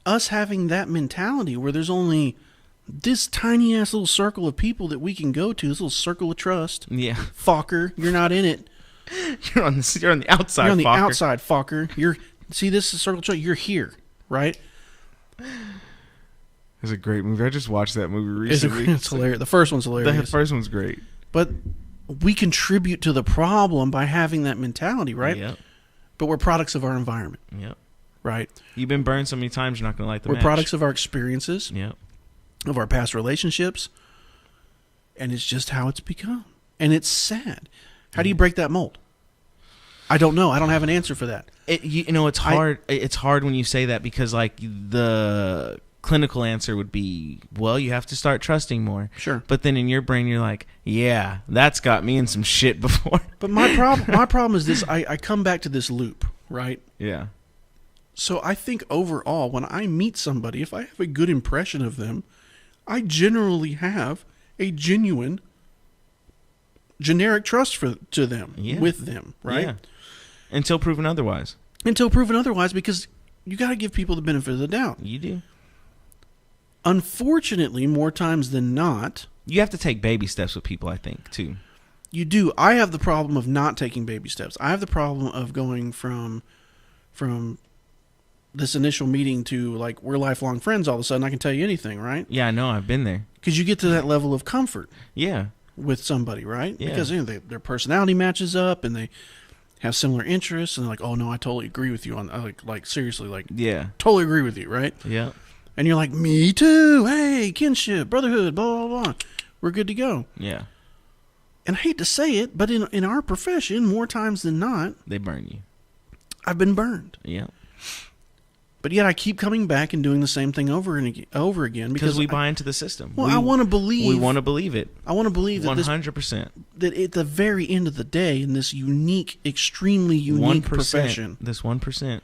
us having that mentality where there's only this tiny ass little circle of people that we can go to, this little circle of trust. Yeah. Fucker, you're not in it. You're on the outside, You're on the fucker. outside, fucker. See this is circle of trust? You're here, right? It's a great movie. I just watched that movie recently. It's hilarious. The first one's hilarious. The first one's great. But we contribute to the problem by having that mentality, right? Yep. But we're products of our environment. Yep. Right? You've been burned so many times, you're not going to light the match. We're products of our experiences. Yep. Of our past relationships. And it's just how it's become. And it's sad. How do you break that mold? I don't know. I don't have an answer for that. It's hard. It's hard when you say that because, like, the clinical answer would be, well, you have to start trusting more. Sure. But then in your brain, you're like, yeah, that's got me in some shit before. But my problem is this. I come back to this loop, right? Yeah. So I think overall, when I meet somebody, if I have a good impression of them, I generally have a genuine generic trust to them, with them, right? Yeah. Until proven otherwise. Until proven otherwise, because you got to give people the benefit of the doubt. You do. Unfortunately, more times than not, you have to take baby steps with people, I think, too. You do. I have the problem of not taking baby steps. I have the problem of going from this initial meeting to, like, we're lifelong friends all of a sudden. I can tell you anything, right? Yeah, I know. I've been there. Because you get to that level of comfort. Yeah. With somebody, right? Yeah. Because their personality matches up and they have similar interests, and they're like, oh, no, I totally agree with you on, like seriously, like, yeah, totally agree with you, right? Yeah. And you're like, me too. Hey, kinship, brotherhood, blah, blah, blah. We're good to go. Yeah. And I hate to say it, but in our profession, more times than not, they burn you. I've been burned. Yeah. But yet I keep coming back and doing the same thing over and over again because we buy into the system. Well, I want to believe. We want to believe it. I want to believe that 100%. That at the very end of the day, in this unique, extremely unique 1%, profession, this 1%,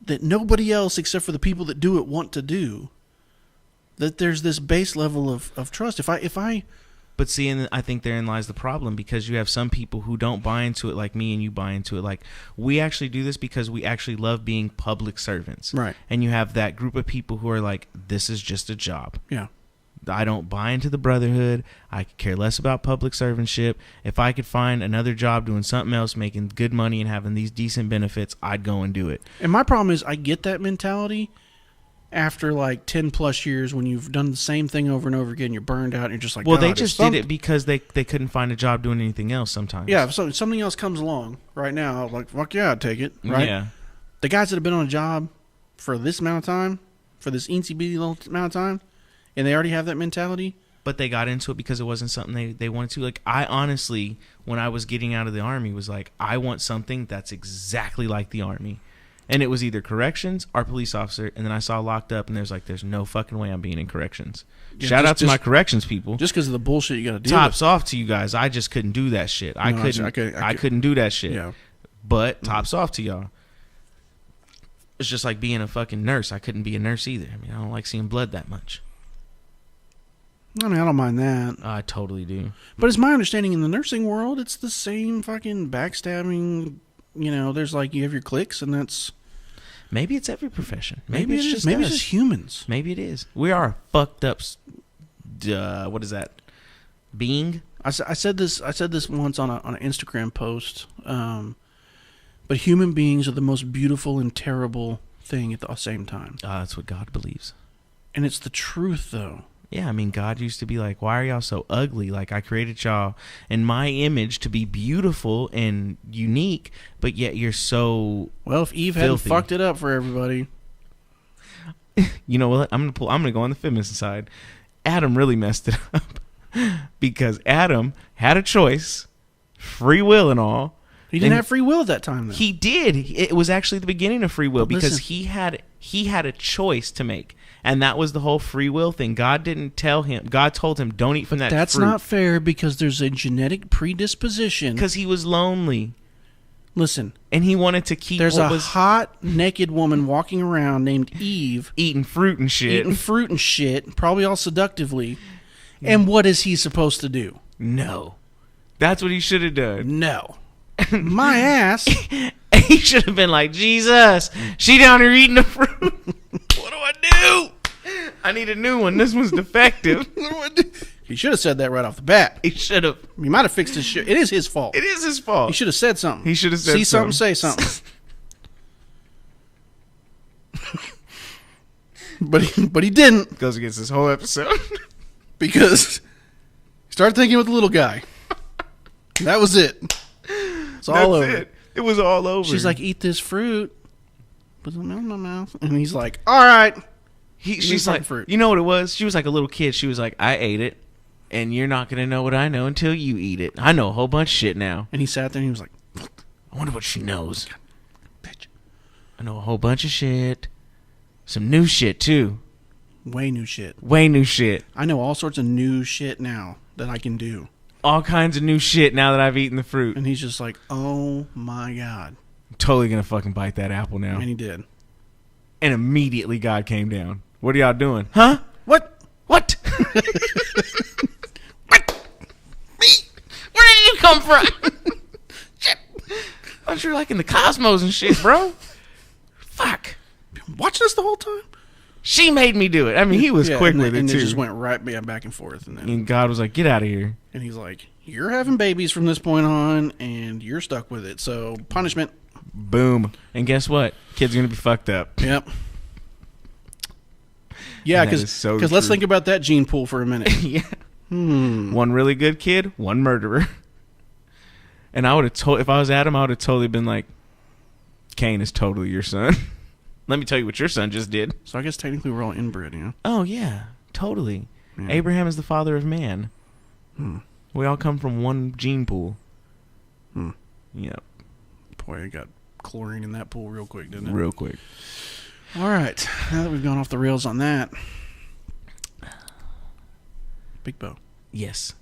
that nobody else except for the people that do it want to do, that there's this base level of trust. If I But see, and I think therein lies the problem, because you have some people who don't buy into it like me, and you buy into it like, we actually do this because we actually love being public servants. Right. And you have that group of people who are like, this is just a job. Yeah. I don't buy into the Brotherhood. I could care less about public servantship. If I could find another job doing something else, making good money and having these decent benefits, I'd go and do it. And my problem is I get that mentality after like 10 plus years, when you've done the same thing over and over again, you're burned out and you're just like, well, they just did it because they couldn't find a job doing anything else sometimes. Yeah, so something else comes along right now, like, fuck yeah, I'd take it, right? Yeah. The guys that have been on a job for this amount of time, for this eensy bitty little amount of time, and they already have that mentality. But they got into it because it wasn't something they wanted to. Like, I honestly, when I was getting out of the Army, was like, I want something that's exactly like the Army. And it was either corrections or police officer. And then I saw locked up, and there's no fucking way I'm being in corrections. Yeah, Shout out to my corrections people. Just because of the bullshit you got to deal Tops with. off to you guys. I just couldn't do that shit. I couldn't do that shit. Yeah. But tops off to y'all. It's just like being a fucking nurse. I couldn't be a nurse either. I mean, I don't like seeing blood that much. I mean, I don't mind that. I totally do. But it's my understanding in the nursing world, it's the same fucking backstabbing. You know, there's like, you have your cliques, and that's... Maybe it's every profession. Maybe it's just maybe it's just humans. Maybe it is. We are a fucked up. What is that? Being. I said this once on an Instagram post. But human beings are the most beautiful and terrible thing at the same time. That's what God believes. And it's the truth, though. Yeah, I mean, God used to be like, why are y'all so ugly? Like, I created y'all in my image to be beautiful and unique, but yet you're so Well, if Eve filthy. hadn't fucked it up for everybody. You know what? I'm gonna go on the feminist side. Adam really messed it up because Adam had a choice, free will and all. He didn't have free will at that time, though. He did. It was actually the beginning of free will, because listen. he had a choice to make. And that was the whole free will thing. God didn't tell him. God told him, don't eat from that fruit. That's not fair, because there's a genetic predisposition. Because he was lonely. Listen. And he wanted to keep There's a hot, naked woman walking around named Eve. Eating fruit and shit. Probably all seductively. And what is he supposed to do? No. That's what he should have done. No. My ass. He should have been like, Jesus, she down here eating the fruit. What do I do? I need a new one. This one's defective. He should have said that right off the bat. He should have. He might have fixed his shit. It is his fault. It is his fault. He should have said something. He should have said See something. Say something. But he didn't. Goes against this whole episode. Because he started thinking with the little guy. That was it. It's all over. It. It was all over. She's like, eat this fruit. Put some in my mouth. And he's like, all right. She's like, fruit. You know what it was? She was like a little kid. She was like, I ate it, and you're not going to know what I know until you eat it. I know a whole bunch of shit now. And he sat there and he was like, I wonder what she knows. Bitch. I know a whole bunch of shit. Some new shit, too. Way new shit. I know all sorts of new shit now that I can do. All kinds of new shit now that I've eaten the fruit. And he's just like, oh my God. I'm totally going to fucking bite that apple now. And he did. And immediately God came down. What are y'all doing? Huh? What? What? Me? come from? Shit. I'm sure like in the cosmos and shit, bro. Fuck. Watching this the whole time? She made me do it. I mean, he was quick with it, and too. it just went right back and forth. And God was like, get out of here. And he's like, you're having babies from this point on, and you're stuck with it. So, punishment. Boom. And guess what? Kid's going to be fucked up. Yep. Yeah, because let's think about that gene pool for a minute. Yeah. One really good kid, one murderer. And I would have if I was Adam, I would have totally been like, Cain is totally your son. Let me tell you what your son just did. So I guess technically we're all inbred, you know? Oh, yeah. Totally. Yeah. Abraham is the father of man. We all come from one gene pool. Yep. Boy, I got chlorine in that pool real quick, didn't it? Real quick. All right. Now that we've gone off the rails on that. BigBo. Yes.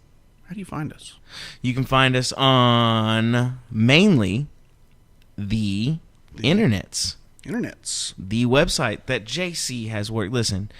How do you find us? You can find us on mainly the internets. The website that JC has worked. Listen,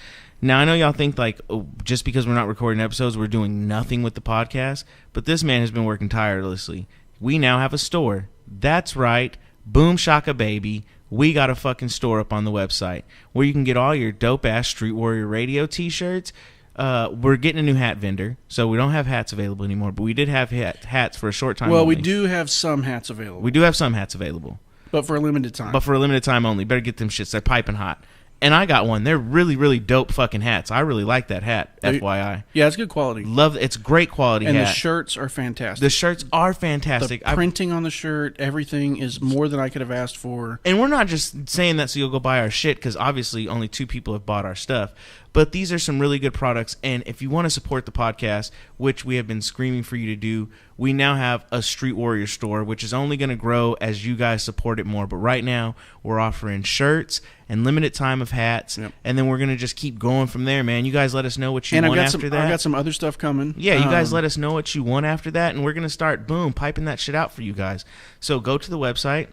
now I know y'all think like, oh, just because we're not recording episodes, we're doing nothing with the podcast. But this man has been working tirelessly. We now have a store. That's right. Boom shaka baby. We got a fucking store up on the website where you can get all your dope ass Street Warrior Radio t-shirts. We're getting a new hat vendor, so we don't have hats available anymore. But we did have hats for a short time. Well, only. we do have some hats available. We do have some hats available. But for a limited time. Only. Better get them shits. They're piping hot. And I got one. They're really, really dope fucking hats. I really like that hat, FYI. Yeah, it's good quality. Love it. It's great quality hat. And the shirts are fantastic. The shirts are fantastic. The printing on the shirt, everything is more than I could have asked for. And we're not just saying that so you'll go buy our shit, because obviously only 2 people have bought our stuff. But these are some really good products, and if you want to support the podcast, which we have been screaming for you to do, we now have a Street Warrior store, which is only going to grow as you guys support it more. But right now, we're offering shirts and limited time of hats, and then we're going to just keep going from there, man. You guys let us know what you want after that. I've got some other stuff coming. Yeah, you guys let us know what you want after that, and we're going to start, boom, piping that shit out for you guys. So go to the website.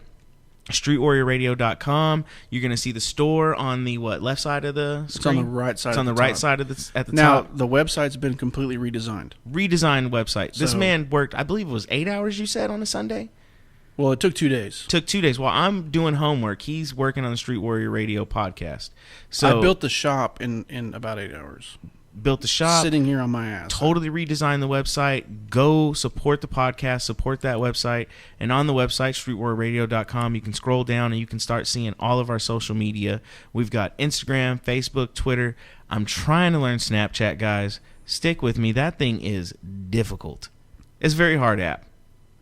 StreetWarriorRadio.com. You're going to see the store on the left side of the screen? It's on the right side. It's on the right side of the at the now, top. Now, the website's been completely redesigned. Redesigned website. This man worked, I believe it was 8 hours, you said, on a Sunday? Well, it took 2 days. Took 2 days. While I'm doing homework, he's working on the Street Warrior Radio podcast. So I built the shop in about 8 hours. Built the shop. Sitting here on my ass. Totally redesigned the website. Go support the podcast. Support that website. And on the website, streetwarriorradio.com, you can scroll down and you can start seeing all of our social media. We've got Instagram, Facebook, Twitter. I'm trying to learn Snapchat, guys. Stick with me. That thing is difficult. It's a very hard app.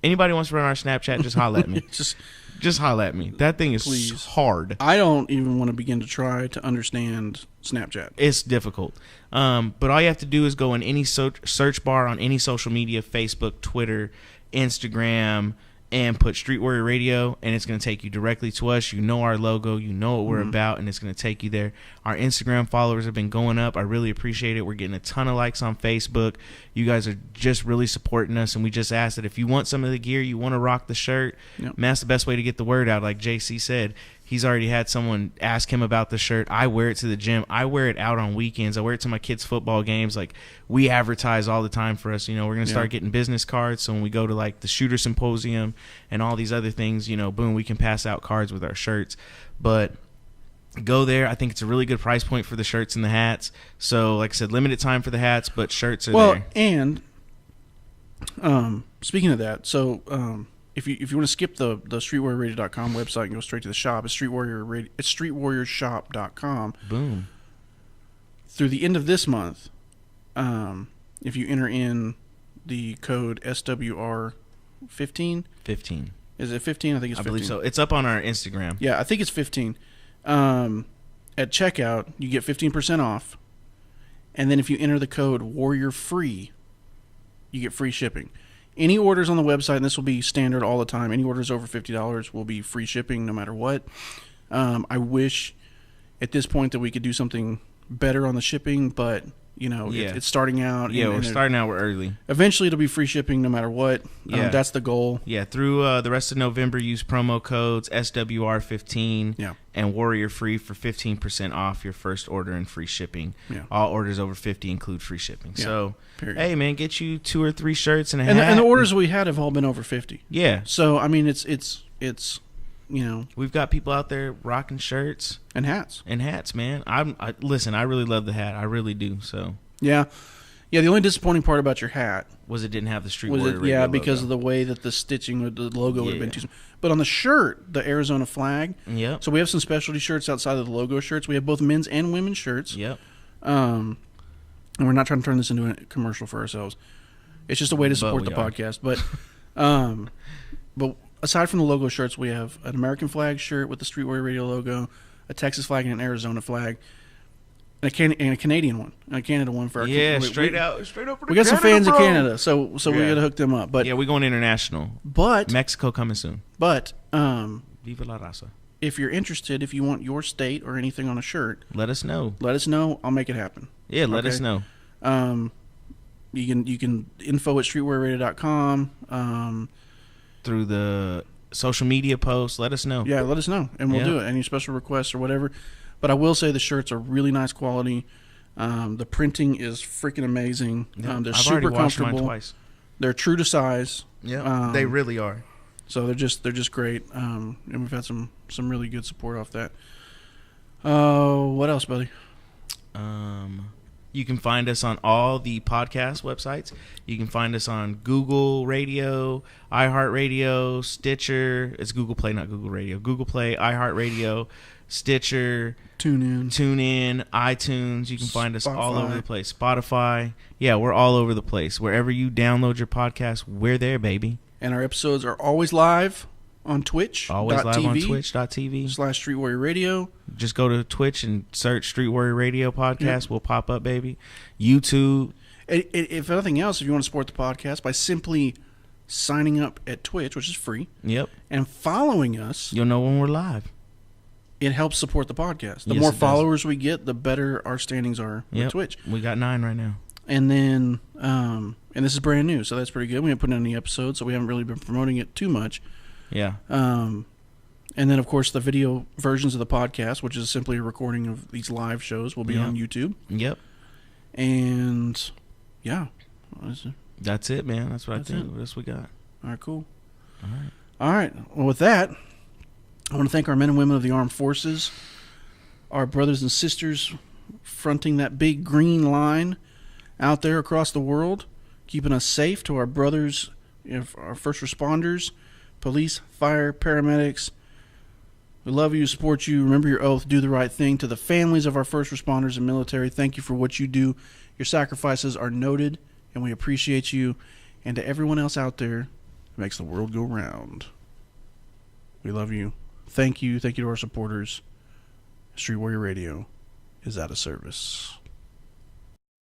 Anybody wants to run our Snapchat, just holler at me. Just holler at me. That thing is hard. I don't even want to begin to try to understand Snapchat. It's difficult. But all you have to do is go in any search bar on any social media, Facebook, Twitter, Instagram, and put Street Warrior Radio, and it's going to take you directly to us. You know our logo. You know what we're about, and it's going to take you there. Our Instagram followers have been going up. I really appreciate it. We're getting a ton of likes on Facebook. You guys are just really supporting us, and we just ask that if you want some of the gear, you want to rock the shirt, man, that's the best way to get the word out. Like JC said, he's already had someone ask him about the shirt. I wear it to the gym. I wear it out on weekends. I wear it to my kids' football games. Like, we advertise all the time for us. You know, we're going to start getting business cards. So when we go to, like, the Shooter Symposium and all these other things, you know, boom, we can pass out cards with our shirts. But go there. I think it's a really good price point for the shirts and the hats. So, like I said, limited time for the hats, but shirts are there. Well, and speaking of that, so if you want to skip the StreetWarriorRadio.com website and go straight to the shop, it's StreetWarriorShop.com. Boom. Through the end of this month, if you enter in the code SWR15. 15. Is it 15? I think it's 15. I believe so. It's up on our Instagram. Yeah, I think it's 15. At checkout, you get 15% off. And then if you enter the code WarriorFree, you get free shipping. Any orders on the website, and this will be standard all the time, any orders over $50 will be free shipping no matter what. I wish at this point that we could do something better on the shipping, but Yeah. It's starting out. Yeah, we're starting out early. Eventually, it'll be free shipping no matter what. Yeah. That's the goal. Yeah, through the rest of November, use promo codes SWR15 and Warrior Free for 15% off your first order and free shipping. Yeah. All orders over 50 include free shipping. Yeah. So, Period. hey, man, get you 2 or 3 shirts and a hat. And the orders we had have all been over 50. Yeah. So, I mean, it's we've got people out there rocking shirts and hats. and hats, man. Listen, I really love the hat. I really do. So Yeah. The only disappointing part about your hat was it didn't have the Street was Warrior it, Radio because logo. of the way that the stitching or the logo would have been too small. But on the shirt, the Arizona flag. Yep. So we have some specialty shirts outside of the logo shirts. We have both men's and women's shirts. Yep. And we're not trying to turn this into a commercial for ourselves. It's just a way to support the podcast. But aside from the logo shirts, we have an American flag shirt with the Street Warrior Radio logo, a Texas flag, and an Arizona flag, and a Canadian one, and a Canada one for our straight up. We got some fans in Canada, so we got to hook them up. But we're going international. But Mexico coming soon. But Viva la raza. If you're interested, if you want your state or anything on a shirt, let us know. I'll make it happen. Yeah, let us know. You can info at streetwearradio.com. Through the social media posts, let us know. Yeah, let us know, and we'll do it. Any special requests or whatever. But I will say the shirts are really nice quality. The printing is freaking amazing. Yeah, they're I've super already washed comfortable. mine twice. They're true to size. Yeah, they really are. So they're just great. And we've had some really good support off that. What else, buddy? You can find us on all the podcast websites. You can find us on Google Radio, iHeartRadio, Stitcher. It's Google Play, not Google Radio. Google Play, iHeartRadio, Stitcher, TuneIn, iTunes. You can find us all over the place. Spotify. Yeah, we're all over the place. Wherever you download your podcast, we're there, baby. And our episodes are always live on Twitch. Always live on Twitch.tv/Street Warrior Radio. Just go to Twitch and search Street Warrior Radio Podcast. Yep. We'll pop up, baby. YouTube. If nothing else, if you want to support the podcast by simply signing up at Twitch, which is free. Yep. And following us. You'll know when we're live. It helps support the podcast. The more followers we get, the better our standings are with Twitch. We got 9 right now. And then, and this is brand new, so that's pretty good. We haven't put in any episodes, so we haven't really been promoting it too much. Yeah. And then, of course, the video versions of the podcast, which is simply a recording of these live shows, will be on YouTube. Yep. And, that's it, man. That's what I think. What else we got? All right, cool. All right. Well, with that, I want to thank our men and women of the armed forces, our brothers and sisters fronting that big green line out there across the world, keeping us safe, to our brothers, our first responders, police, fire, paramedics. We love you, support you, remember your oath, do the right thing. To the families of our first responders and military, thank you for what you do. Your sacrifices are noted, and we appreciate you. And to everyone else out there who makes the world go round, we love you. Thank you. Thank you to our supporters. Street Warrior Radio is out of service.